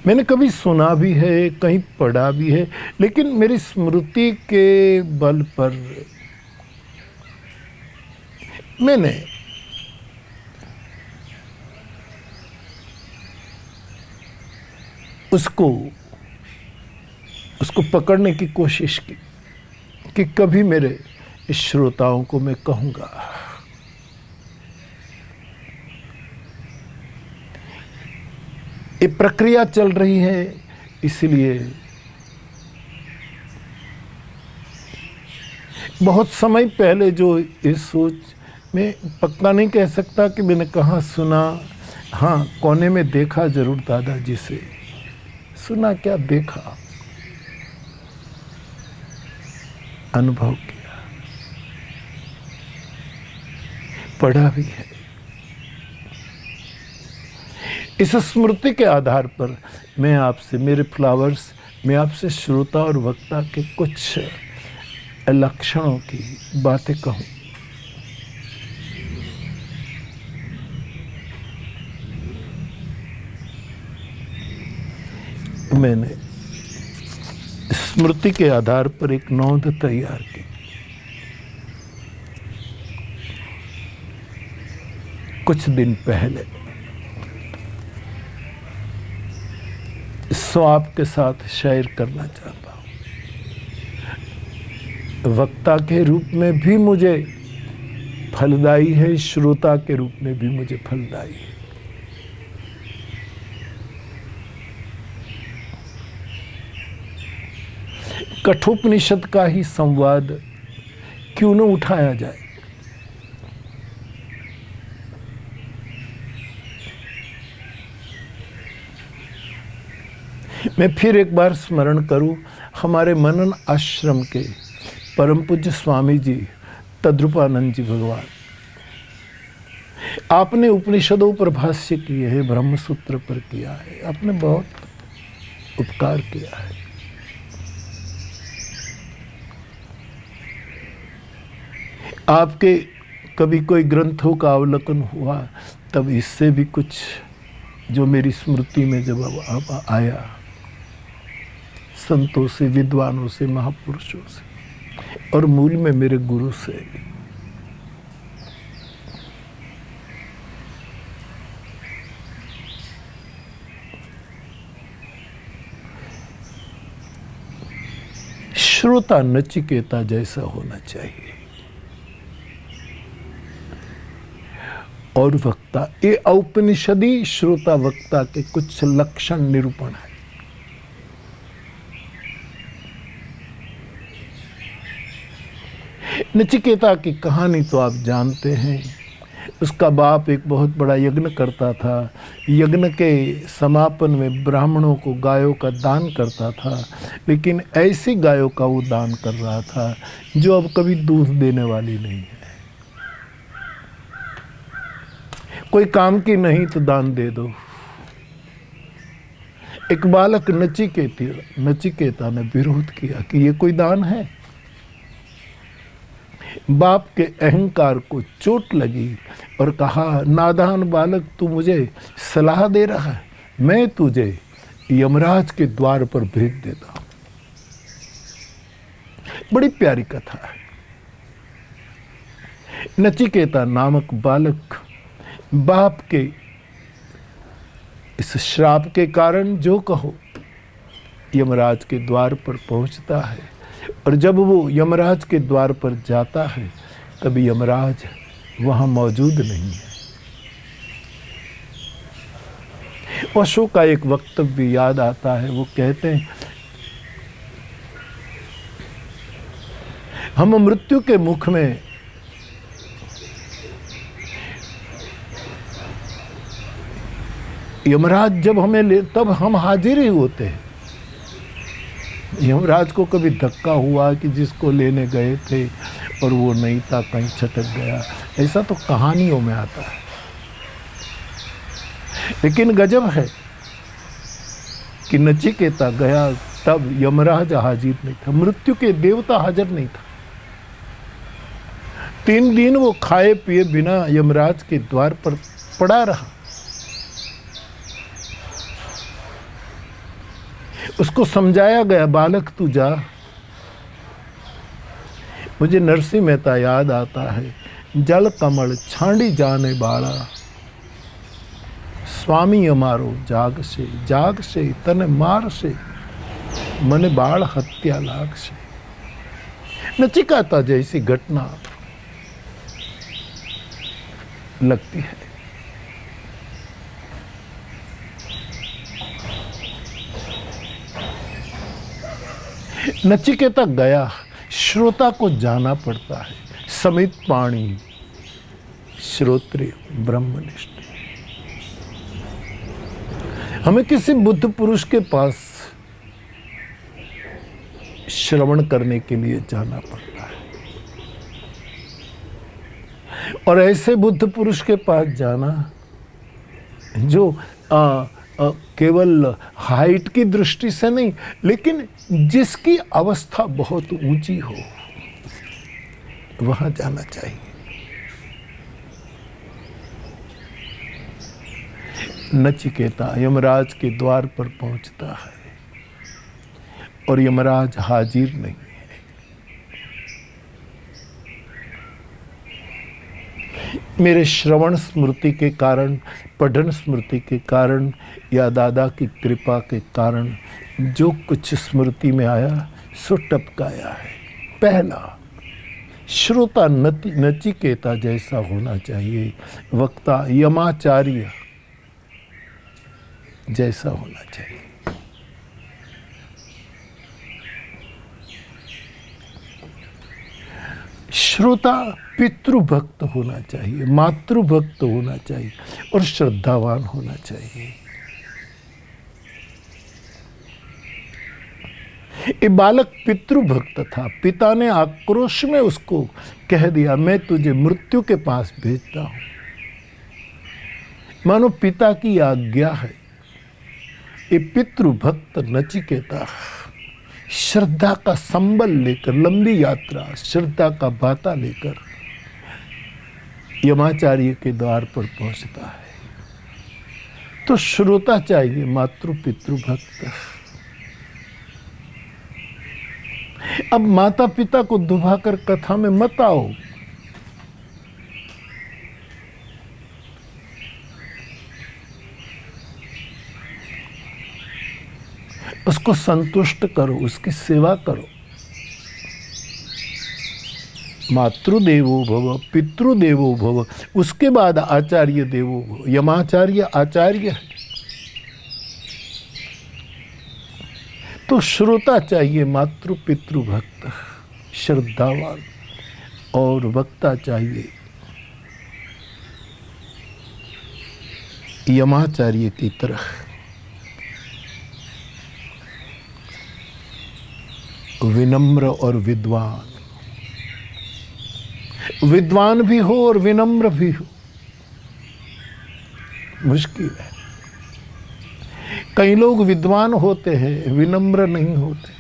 Speaker 1: मैंने कभी सुना भी है, कहीं पढ़ा भी है, लेकिन मेरी स्मृति के बल पर मैंने उसको पकड़ने की कोशिश की कि कभी मेरे श्रोताओं को मैं कहूंगा। ये प्रक्रिया चल रही है, इसलिए बहुत समय पहले जो इस सोच में पक्का नहीं कह सकता कि मैंने कहाँ सुना। हाँ, कोने में देखा जरूर दादाजी से। सुना क्या, देखा, अनुभव किया, पढ़ा भी है। इस स्मृति के आधार पर मैं आपसे, मेरे फ्लावर्स, मैं आपसे श्रोता और वक्ता के कुछ लक्षणों की बातें कहूं। मैंने स्मृति के आधार पर एक नोंद तैयार की। कुछ दिन पहले सो आपके साथ शेयर करना चाहता हूं। वक्ता के रूप में भी मुझे फलदायी है, श्रोता के रूप में भी मुझे फलदायी है। कठोपनिषद का ही संवाद क्यों न उठाया जाए। मैं फिर एक बार स्मरण करूं हमारे मनन आश्रम के परम पूज्य स्वामी जी तद्रूपानंद जी भगवान। आपने उपनिषदों पर भाष्य किए हैं, ब्रह्मसूत्र पर किया है, आपने बहुत उपकार किया है। आपके कभी कोई ग्रंथों का अवलोकन हुआ तब इससे भी कुछ जो मेरी स्मृति में जब अब आया, संतों से, विद्वानों से, महापुरुषों से और मूल में मेरे गुरु से। श्रोता नचिकेता जैसा होना चाहिए। और वक्ता, ये औपनिषदी श्रोता वक्ता के कुछ लक्षण निरूपण है। नचिकेता की कहानी तो आप जानते हैं। उसका बाप एक बहुत बड़ा यज्ञ करता था। यज्ञ के समापन में ब्राह्मणों को गायों का दान करता था, लेकिन ऐसी गायों का वो दान कर रहा था जो अब कभी दूध देने वाली नहीं है। कोई काम की नहीं तो दान दे दो। एक बालक नचिकेता ने विरोध किया कि ये कोई दान है। बाप के अहंकार को चोट लगी और कहा, नादान बालक, तू मुझे सलाह दे रहा है, मैं तुझे यमराज के द्वार पर भेज देता हूं। बड़ी प्यारी कथा है। नचिकेता नामक बालक बाप के इस श्राप के कारण जो कहो यमराज के द्वार पर पहुंचता है, और जब वो यमराज के द्वार पर जाता है तभी यमराज वहां मौजूद नहीं है। ओशो का एक वक्तव्य याद आता है। वो कहते हैं, हम मृत्यु के मुख में यमराज जब हमें ले तब हम हाजिर ही होते हैं। यमराज को कभी धक्का हुआ कि जिसको लेने गए थे और वो नहीं था, कहीं छटक गया, ऐसा तो कहानियों में आता है। लेकिन गजब है कि नचिकेता गया तब यमराज हाजिर नहीं था, मृत्यु के देवता हाजिर नहीं था। 3 दिन वो खाए पिए बिना यमराज के द्वार पर पड़ा रहा। उसको समझाया गया, बालक तू जा। मुझे नरसिंह मेहता याद आता है, जल कमल छांडी जाने बाड़ा, स्वामी अमारो जाग से तने मार से, मने बाढ़ हत्या लाग से। नचिकेता जैसी घटना लगती है। नचिकेता गया, श्रोता को जाना पड़ता है। समित पाणी श्रोत्रिय ब्रह्मनिष्ठ। हमें किसी बुद्ध पुरुष के पास श्रवण करने के लिए जाना पड़ता है, और ऐसे बुद्ध पुरुष के पास जाना जो केवल हाइट की दृष्टि से नहीं, लेकिन जिसकी अवस्था बहुत ऊंची हो, वहां जाना चाहिए। नचिकेता यमराज के द्वार पर पहुंचता है और यमराज हाजिर नहीं है। मेरे श्रवण स्मृति के कारण, पठन स्मृति के कारण या दादा की कृपा के कारण जो कुछ स्मृति में आया सो टपकाया है। पहला, श्रोता नचिकेता जैसा होना चाहिए, वक्ता यमाचार्य जैसा होना चाहिए। श्रोता पितृभक्त होना चाहिए, मातृभक्त होना चाहिए और श्रद्धावान होना चाहिए। ये बालक पितृभक्त था। पिता ने आक्रोश में उसको कह दिया, मैं तुझे मृत्यु के पास भेजता हूं। मानो पिता की आज्ञा है। ये पितृभक्त नचिकेता श्रद्धा का संबल लेकर, लंबी यात्रा श्रद्धा का बाता लेकर यमाचार्य के द्वार पर पहुंचता है। तो श्रोता चाहिए मातृ पितृभक्त। अब माता पिता को दुभाकर कथा में मत आओ। उसको संतुष्ट करो, उसकी सेवा करो। मातृदेवो भव, पितृदेवो भव, उसके बाद आचार्य देवो भव। यमाचार्य आचार्य है। तो श्रोता चाहिए मातृ पितृ भक्त श्रद्धावान, और वक्ता चाहिए यमाचार्य की तरह विनम्र और विद्वान। विद्वान भी हो और विनम्र भी हो, मुश्किल है। कई लोग विद्वान होते हैं, विनम्र नहीं होते।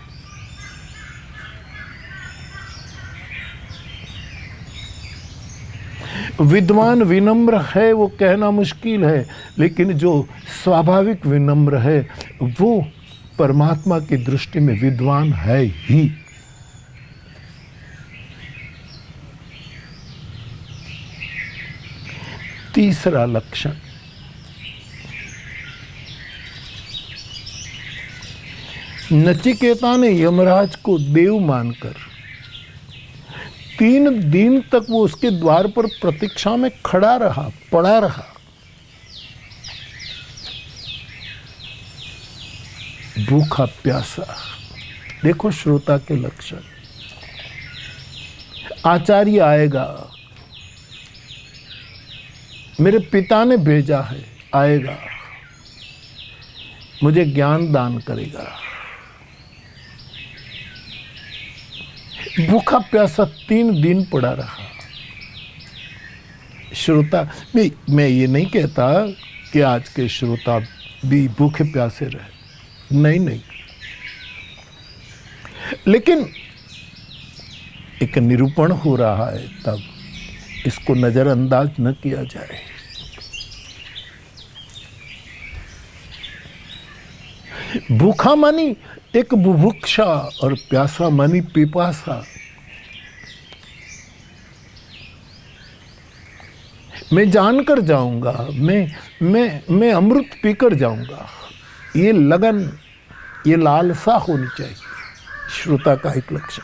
Speaker 1: विद्वान विनम्र है वो कहना मुश्किल है, लेकिन जो स्वाभाविक विनम्र है वो परमात्मा की दृष्टि में विद्वान है ही। तीसरा लक्षण, नचिकेता ने यमराज को देव मानकर 3 दिन तक वो उसके द्वार पर प्रतीक्षा में खड़ा रहा, पड़ा रहा। भूखा प्यासा। देखो श्रोता के लक्षण। आचार्य आएगा, मेरे पिता ने भेजा है, आएगा, मुझे ज्ञान दान करेगा। भूखा प्यासा 3 दिन पड़ा रहा। श्रोता, मैं ये नहीं कहता कि आज के श्रोता भी भूखे प्यासे रहे, नहीं, लेकिन एक निरूपण हो रहा है, तब इसको नजरअंदाज न किया जाए। भूखा मानी एक बुभुक्षा और प्यासा मानी पिपासा। मैं जानकर जाऊंगा, मैं अमृत पीकर जाऊंगा, ये लगन, ये लालसा होनी चाहिए श्रोता का एक लक्षण।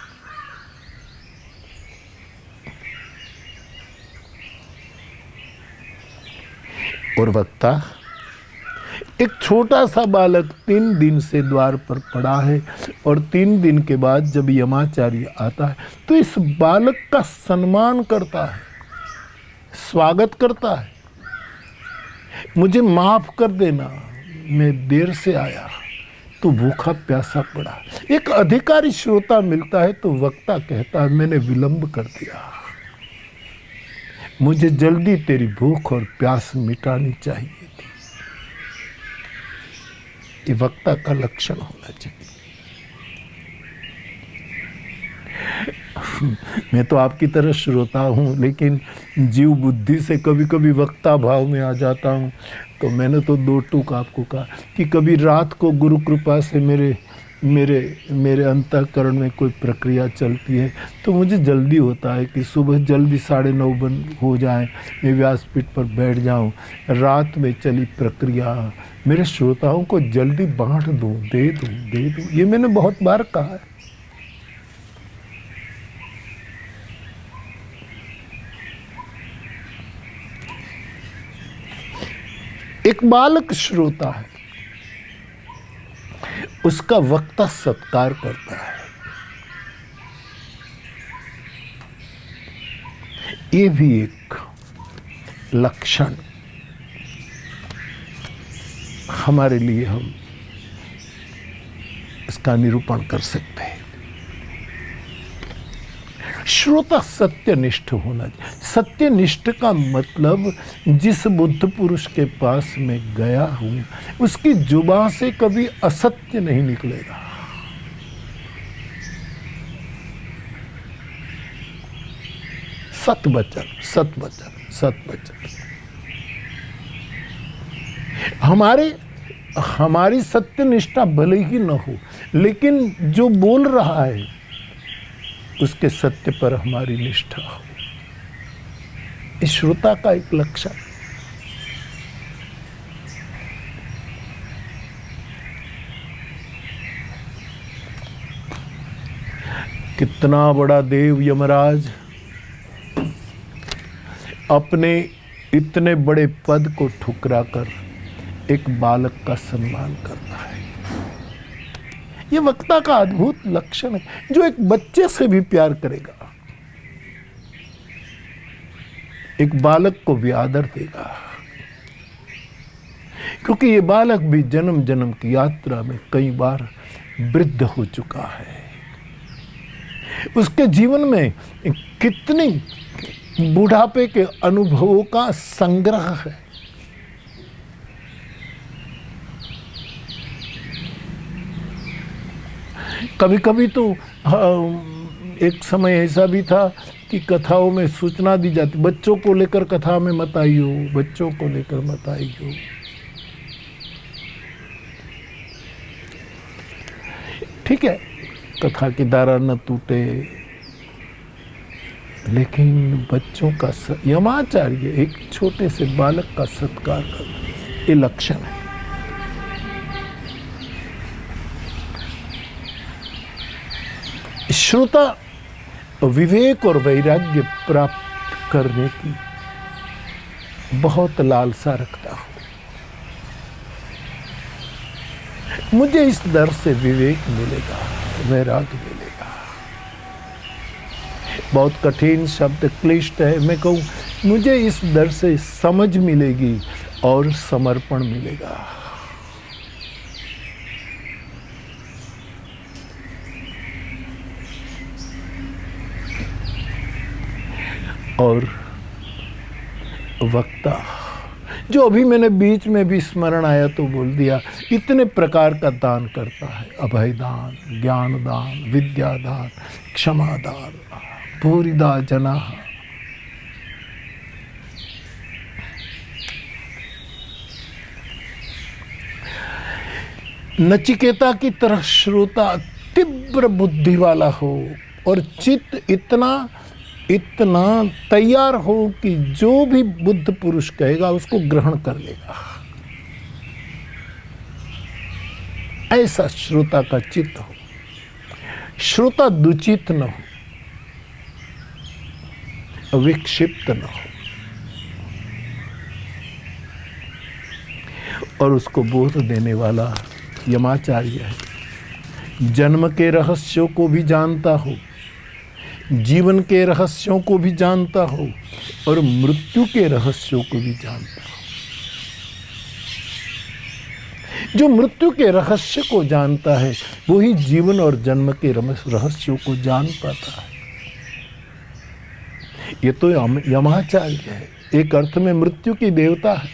Speaker 1: और वक्ता, एक छोटा सा बालक 3 दिन से द्वार पर पड़ा है, और 3 दिन के बाद जब यमाचार्य आता है तो इस बालक का सम्मान करता है, स्वागत करता है। मुझे माफ कर देना, मैं देर से आया, तो भूखा प्यासा पड़ा। एक अधिकारी श्रोता मिलता है तो वक्ता कहता है, मैंने विलंब कर दिया, मुझे जल्दी तेरी भूख और प्यास मिटानी चाहिए थी। ये वक्ता का लक्षण होना चाहिए। मैं तो आपकी तरह श्रोता हूँ, लेकिन जीव बुद्धि से कभी कभी वक्ता भाव में आ जाता हूँ। तो मैंने तो 2 टूक आपको कहा कि कभी रात को गुरु कृपा से मेरे अंतःकरण में कोई प्रक्रिया चलती है, तो मुझे जल्दी होता है कि सुबह जल्दी 9:30 बंद हो जाए, मैं व्यासपीठ पर बैठ जाऊं। रात में चली प्रक्रिया मेरे श्रोताओं को जल्दी बांट दूं, दे दूं। ये मैंने बहुत बार कहा है। एक बालक श्रोता है, उसका वक्ता सत्कार करता है। ये भी एक लक्षण हमारे लिए हम इसका निरूपण कर सकते हैं। श्रोता सत्यनिष्ठ होना चाहिए। सत्यनिष्ठ का मतलब जिस बुद्ध पुरुष के पास मैं गया हूं, उसकी जुबान से कभी असत्य नहीं निकलेगा। सत वचन। हमारी सत्यनिष्ठा भले ही न हो, लेकिन जो बोल रहा है उसके सत्य पर हमारी निष्ठा हो। इस श्रोता का एक लक्षण। कितना बड़ा देव यमराज अपने इतने बड़े पद को ठुकरा कर एक बालक का सम्मान करता है। ये वक्ता का अद्भुत लक्षण है, जो एक बच्चे से भी प्यार करेगा, एक बालक को भी आदर देगा, क्योंकि ये बालक भी जन्म जन्म की यात्रा में कई बार वृद्ध हो चुका है। उसके जीवन में कितनी बुढ़ापे के अनुभवों का संग्रह है। कभी कभी तो एक समय ऐसा भी था कि कथाओं में सूचना दी जाती, बच्चों को लेकर कथा में मत आइयो, बच्चों को लेकर मत आइयो। ठीक है, कथा की धारा न टूटे, लेकिन बच्चों का यमाचार्य एक छोटे से बालक का सत्कार करना, ये लक्षण है। श्रोता विवेक और वैराग्य प्राप्त करने की बहुत लालसा रखता हो। मुझे इस दर से विवेक मिलेगा, वैराग्य मिलेगा। बहुत कठिन शब्द, क्लिष्ट है। मैं कहूँ मुझे इस दर से समझ मिलेगी और समर्पण मिलेगा। और वक्ता, जो अभी मैंने बीच में भी स्मरण आया तो बोल दिया, इतने प्रकार का दान करता है। अभय दान, ज्ञान दान, विद्या दान, क्षमा दान, पूरिदा जना। नचिकेता की तरह श्रोता तीव्र बुद्धि वाला हो और चित्त इतना तैयार हो कि जो भी बुद्ध पुरुष कहेगा उसको ग्रहण कर लेगा। ऐसा श्रोता का चित्त हो। श्रोता दुचित न हो, विक्षिप्त न हो, और उसको बोध देने वाला यमाचार्य है। जन्म के रहस्यों को भी जानता हो, जीवन के रहस्यों को भी जानता हो और मृत्यु के रहस्यों को भी जानता हो। जो मृत्यु के रहस्य को जानता है वही जीवन और जन्म के रहस्यों को जान पाता है। ये तो यमाचार्य है, एक अर्थ में मृत्यु की देवता है।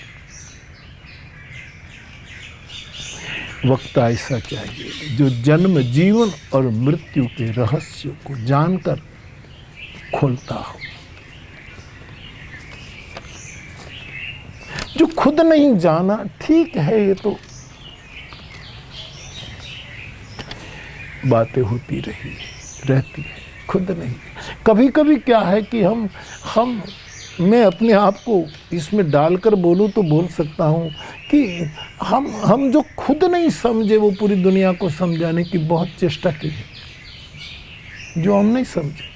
Speaker 1: वक्ता ऐसा चाहिए जो जन्म, जीवन और मृत्यु के रहस्यों को जानकर खोलता हो। जो खुद नहीं जाना, ठीक है, ये तो बातें होती रहती है, खुद नहीं। कभी कभी क्या है कि मैं अपने आप को इसमें डालकर बोलूं तो बोल सकता हूं कि हम जो खुद नहीं समझे वो पूरी दुनिया को समझाने की बहुत चेष्टा की है, जो हम नहीं समझे।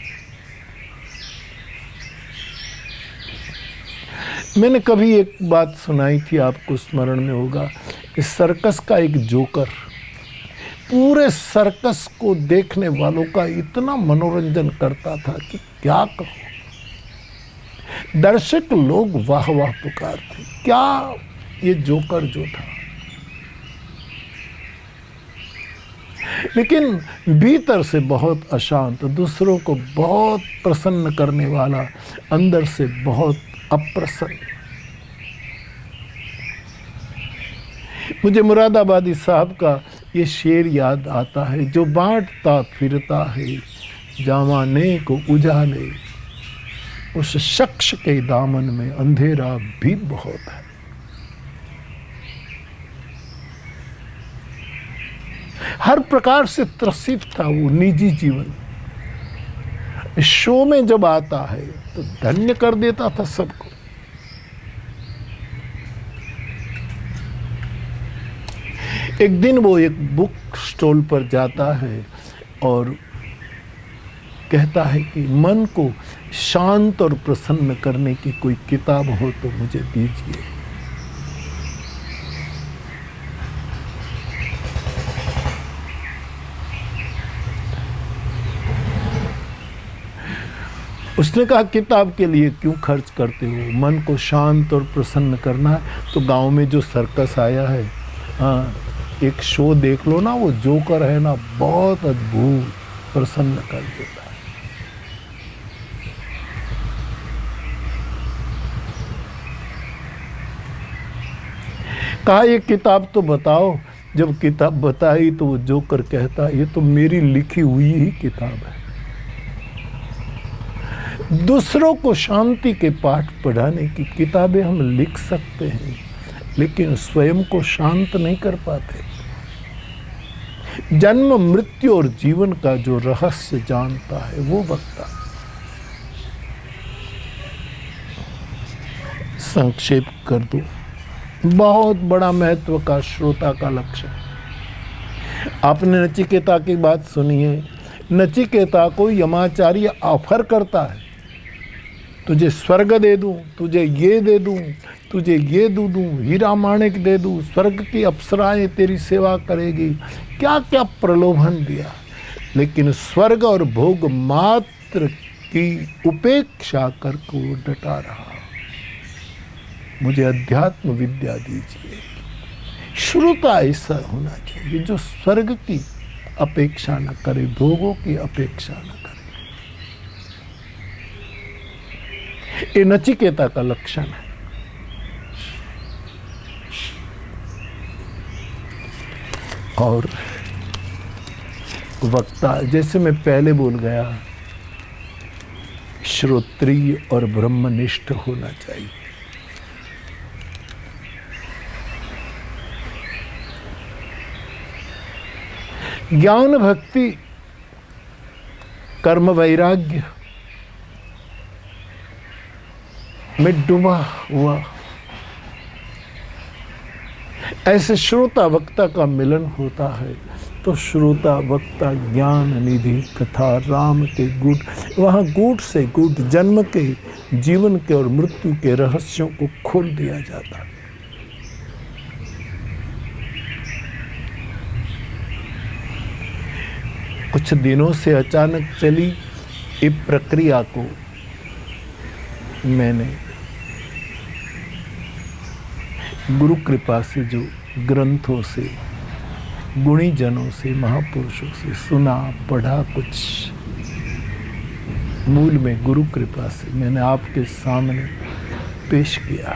Speaker 1: मैंने कभी एक बात सुनाई थी, आपको स्मरण में होगा। इस सर्कस का एक जोकर पूरे सर्कस को देखने वालों का इतना मनोरंजन करता था कि क्या कहो। दर्शक लोग वाह वाह पुकारते, क्या ये जोकर जो था। लेकिन भीतर से बहुत अशांत, दूसरों को बहुत प्रसन्न करने वाला, अंदर से बहुत अप्रसन्न। मुझे मुरादाबादी साहब का ये शेर याद आता है, जो बांटता फिरता है जामाने को उजाले, उस शख्स के दामन में अंधेरा भी बहुत है। हर प्रकार से त्रसित था वो निजी जीवन। शो में जब आता है तो धन्य कर देता था सबको। एक दिन वो एक बुक स्टॉल पर जाता है और कहता है कि मन को शांत और प्रसन्न करने की कोई किताब हो तो मुझे दीजिए। उसने कहा किताब के लिए क्यों खर्च करते हो, मन को शांत और प्रसन्न करना है तो गांव में जो सर्कस आया है, हाँ, एक शो देख लो ना, वो जोकर है ना, बहुत अद्भुत प्रसन्न कर देता है। कहा ये किताब तो बताओ। जब किताब बताई तो वो जोकर कहता ये तो मेरी लिखी हुई ही किताब है। दूसरों को शांति के पाठ पढ़ाने की किताबें हम लिख सकते हैं, लेकिन स्वयं को शांत नहीं कर पाते। जन्म मृत्यु और जीवन का जो रहस्य जानता है वो वक्ता। संक्षेप कर दूं, बहुत बड़ा महत्व का श्रोता का लक्ष्य। आपने नचिकेता की बात सुनी है। नचिकेता को यमाचार्य ऑफर करता है, तुझे स्वर्ग दे दूं, तुझे ये दे दूं, तुझे ये दूं, हीरा माणिक दे दूं, स्वर्ग की अप्सराएं तेरी सेवा करेगी, क्या क्या प्रलोभन दिया। लेकिन स्वर्ग और भोग मात्र की उपेक्षा करके वो डटा रहा। मुझे अध्यात्म विद्या दीजिए। श्रोता ऐसा होना चाहिए जो स्वर्ग की अपेक्षा न करे, भोगों की अपेक्षा न करे। ये नचिकेता का लक्षण है। और वक्ता, जैसे मैं पहले बोल गया, श्रोत्रिय और ब्रह्मनिष्ठ होना चाहिए। ज्ञान भक्ति कर्म वैराग्य में डूबा हुआ ऐसे श्रोता वक्ता का मिलन होता है तो श्रोता वक्ता ज्ञान निधि कथा राम के गुण, वहाँ गुण से गुण जन्म के, जीवन के और मृत्यु के रहस्यों को खोल दिया जाता है। कुछ दिनों से अचानक चली इस प्रक्रिया को मैंने गुरु कृपा से, जो ग्रंथों से, गुणी जनों से, महापुरुषों से सुना पढ़ा, कुछ मूल में गुरु कृपा से मैंने आपके सामने पेश किया।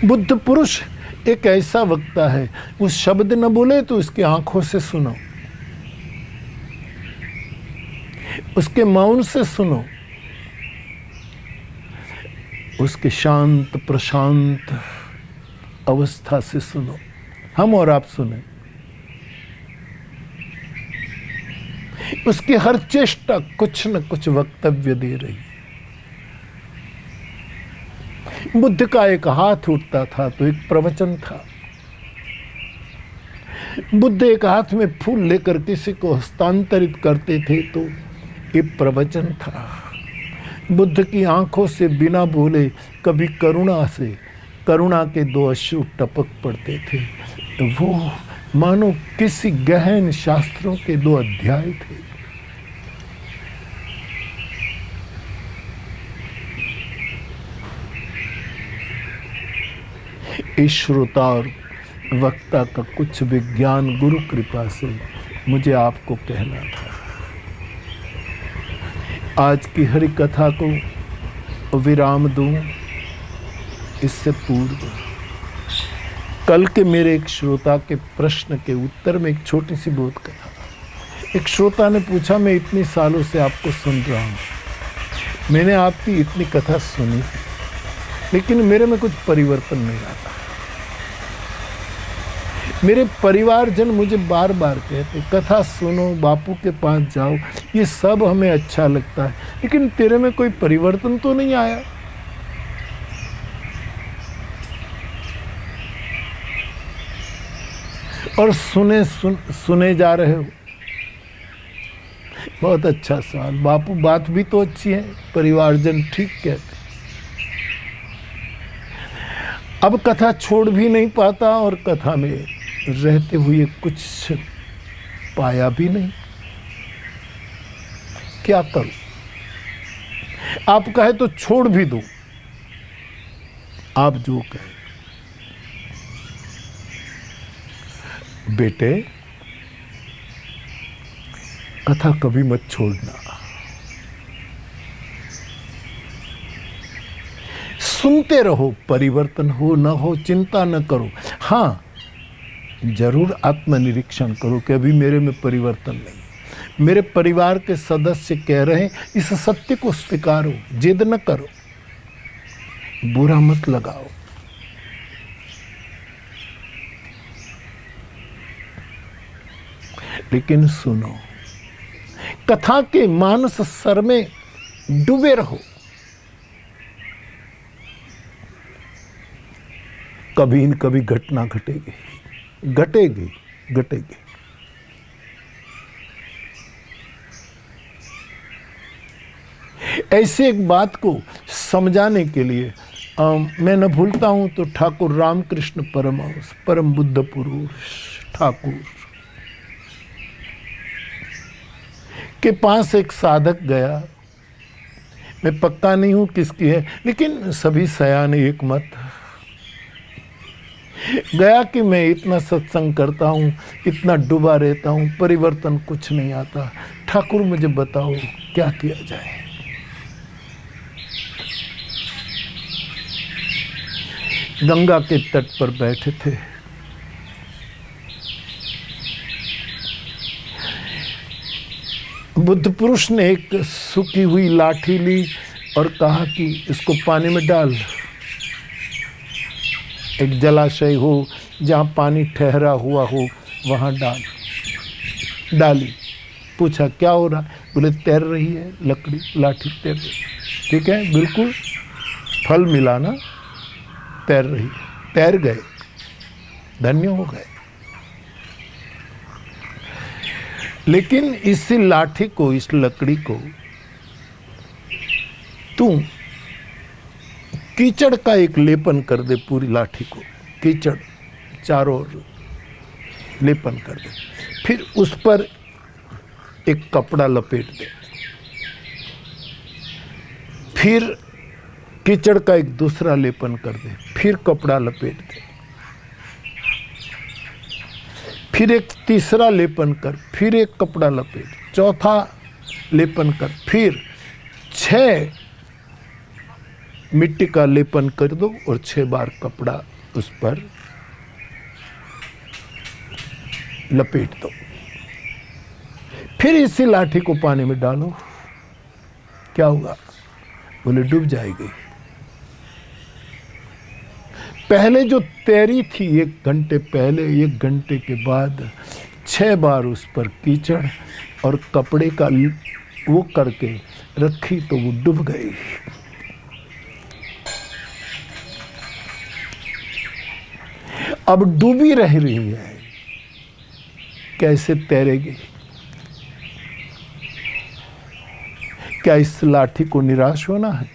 Speaker 1: बुद्ध पुरुष एक ऐसा वक्ता है, उस शब्द न बोले तो उसकी आंखों से सुनो, उसके मौन से सुनो, उसके शांत प्रशांत अवस्था से सुनो। हम और आप सुने, उसकी हर चेष्टा कुछ न कुछ वक्तव्य दे रही। बुद्ध का एक हाथ उठता था तो एक प्रवचन था। बुद्ध एक हाथ में फूल लेकर किसी को हस्तांतरित करते थे तो एक प्रवचन था। बुद्ध की आंखों से बिना बोले कभी करुणा के दो अश्रु टपक पड़ते थे। वो मानो किसी गहन शास्त्रों के दो अध्याय थे। इस श्रोता और वक्ता का कुछ विज्ञान गुरु कृपा से मुझे आपको कहना था। आज की हरि कथा को विराम दूं, इससे पूर्व कल के मेरे एक श्रोता के प्रश्न के उत्तर में एक छोटी सी बोध कथा। एक श्रोता ने पूछा, मैं इतने सालों से आपको सुन रहा हूँ, मैंने आपकी इतनी कथा सुनी, लेकिन मेरे में कुछ परिवर्तन नहीं आता। मेरे परिवारजन मुझे बार बार कहते, कथा सुनो, बापू के पास जाओ, ये सब हमें अच्छा लगता है, लेकिन तेरे में कोई परिवर्तन तो नहीं आया। और सुने जा रहे हो। बहुत अच्छा सवाल बापू, बात भी तो अच्छी है, परिवारजन ठीक कहते। अब कथा छोड़ भी नहीं पाता और कथा में रहते हुए कुछ पाया भी नहीं, क्या करूं? आप कहे तो छोड़ भी दो, आप जो कहे। बेटे कथा कभी मत छोड़ना, सुनते रहो, परिवर्तन हो न हो चिंता न करो। हाँ, जरूर आत्मनिरीक्षण करो कि अभी मेरे में परिवर्तन नहीं। मेरे परिवार के सदस्य कह रहे हैं, इस सत्य को स्वीकारो, जिद न करो, बुरा मत लगाओ। लेकिन सुनो, कथा के मानस सर में डूबे रहो। कभी न कभी घटना घटेगी, घटेगी घटेगी। ऐसे एक बात को समझाने के लिए मैं न भूलता हूं तो ठाकुर रामकृष्ण परमहंस, परम बुद्ध पुरुष ठाकुर के पास एक साधक गया। मैं पक्का नहीं हूं किसकी है, लेकिन सभी सयाने एक मत। गया कि मैं इतना सत्संग करता हूं, इतना डूबा रहता हूं, परिवर्तन कुछ नहीं आता, ठाकुर मुझे बताओ क्या किया जाए। गंगा के तट पर बैठे थे। बुद्ध पुरुष ने एक सूखी हुई लाठी ली और कहा कि इसको पानी में डाल। एक जलाशय हो जहाँ पानी ठहरा हुआ हो वहाँ डाली। पूछा क्या हो रहा? बोले तैर रही है लकड़ी, लाठी तैर रही। ठीक है, बिल्कुल फल मिला ना, तैर रही। तैर गए, धन्य हो गए। लेकिन इस लाठी को, इस लकड़ी को तू कीचड़ का एक लेपन कर दे, पूरी लाठी को कीचड़ चारों ओर लेपन कर दे, फिर उस पर एक कपड़ा लपेट दे, फिर कीचड़ का एक दूसरा लेपन कर दे, फिर कपड़ा लपेट दे, फिर एक तीसरा लेपन कर, फिर एक कपड़ा लपेट, चौथा लेपन कर, फिर 6 मिट्टी का लेपन कर दो और 6 बार कपड़ा उस पर लपेट दो। फिर इसी लाठी को पानी में डालो, क्या होगा? बोले डूब जाएगी। पहले जो तैरी थी 1 घंटे पहले, 1 घंटे के बाद 6 बार उस पर कीचड़ और कपड़े का वो करके रखी तो वो डूब गई। अब डूबी रह रही है, कैसे तैरेगी? क्या इस लाठी को निराश होना है?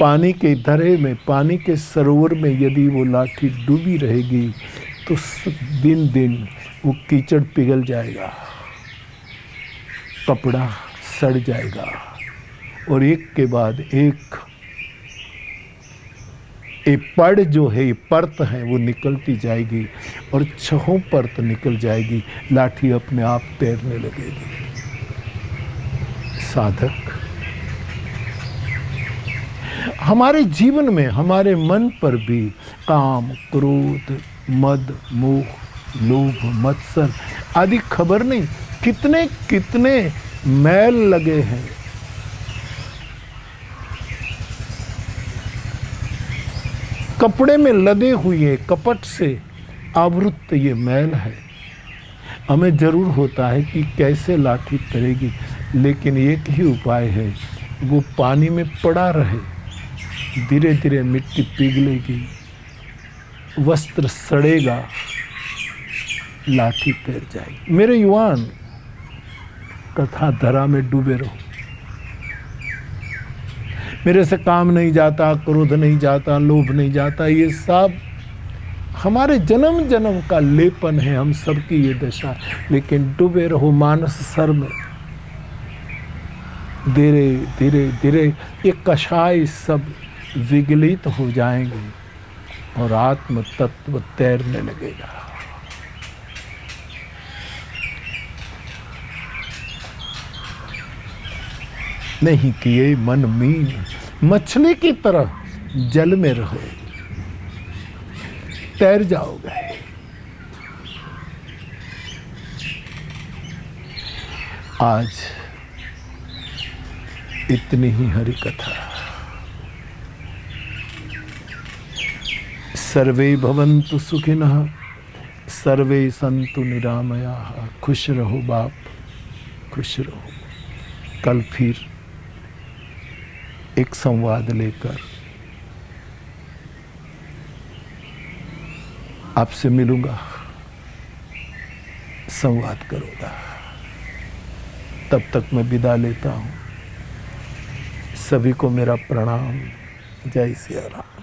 Speaker 1: पानी के दरे में, पानी के सरोवर में यदि वो लाठी डूबी रहेगी तो दिन दिन वो कीचड़ पिघल जाएगा, कपड़ा सड़ जाएगा और एक के बाद एक पड़ जो है, ये परत है, वो निकलती जाएगी और 6 परत निकल जाएगी, लाठी अपने आप तैरने लगेगी। साधक, हमारे जीवन में, हमारे मन पर भी काम, क्रोध, मद, मोह, लोभ, मत्सर आदि खबर नहीं कितने कितने मैल लगे हैं। कपड़े में लदे हुए, कपट से आवृत ये मैल है। हमें जरूर होता है कि कैसे लाठी तैरेगी, लेकिन एक ही उपाय है, वो पानी में पड़ा रहे, धीरे धीरे मिट्टी पिघलेगी, वस्त्र सड़ेगा, लाठी तैर जाएगी। मेरे युवान, कथा धरा में डूबे रहो। मेरे से काम नहीं जाता, क्रोध नहीं जाता, लोभ नहीं जाता, ये सब हमारे जन्म जन्म का लेपन है, हम सबकी ये दशा। लेकिन डूबे रहो मानस सर में। धीरे धीरे धीरे ये कषाय सब विगलित हो जाएंगे और आत्म तत्व तैरने लगेगा। नहीं किए मन मीन, मछली की तरह जल में रहो, तैर जाओगे। आज इतनी ही हरि कथा। सर्वे भवन्तु सुखिनः, सर्वे सन्तु निरामयाः। खुश रहो बाप, खुश रहो। कल फिर एक संवाद लेकर आपसे मिलूंगा, संवाद करूंगा। तब तक मैं विदा लेता हूं। सभी को मेरा प्रणाम। जय सिया राम।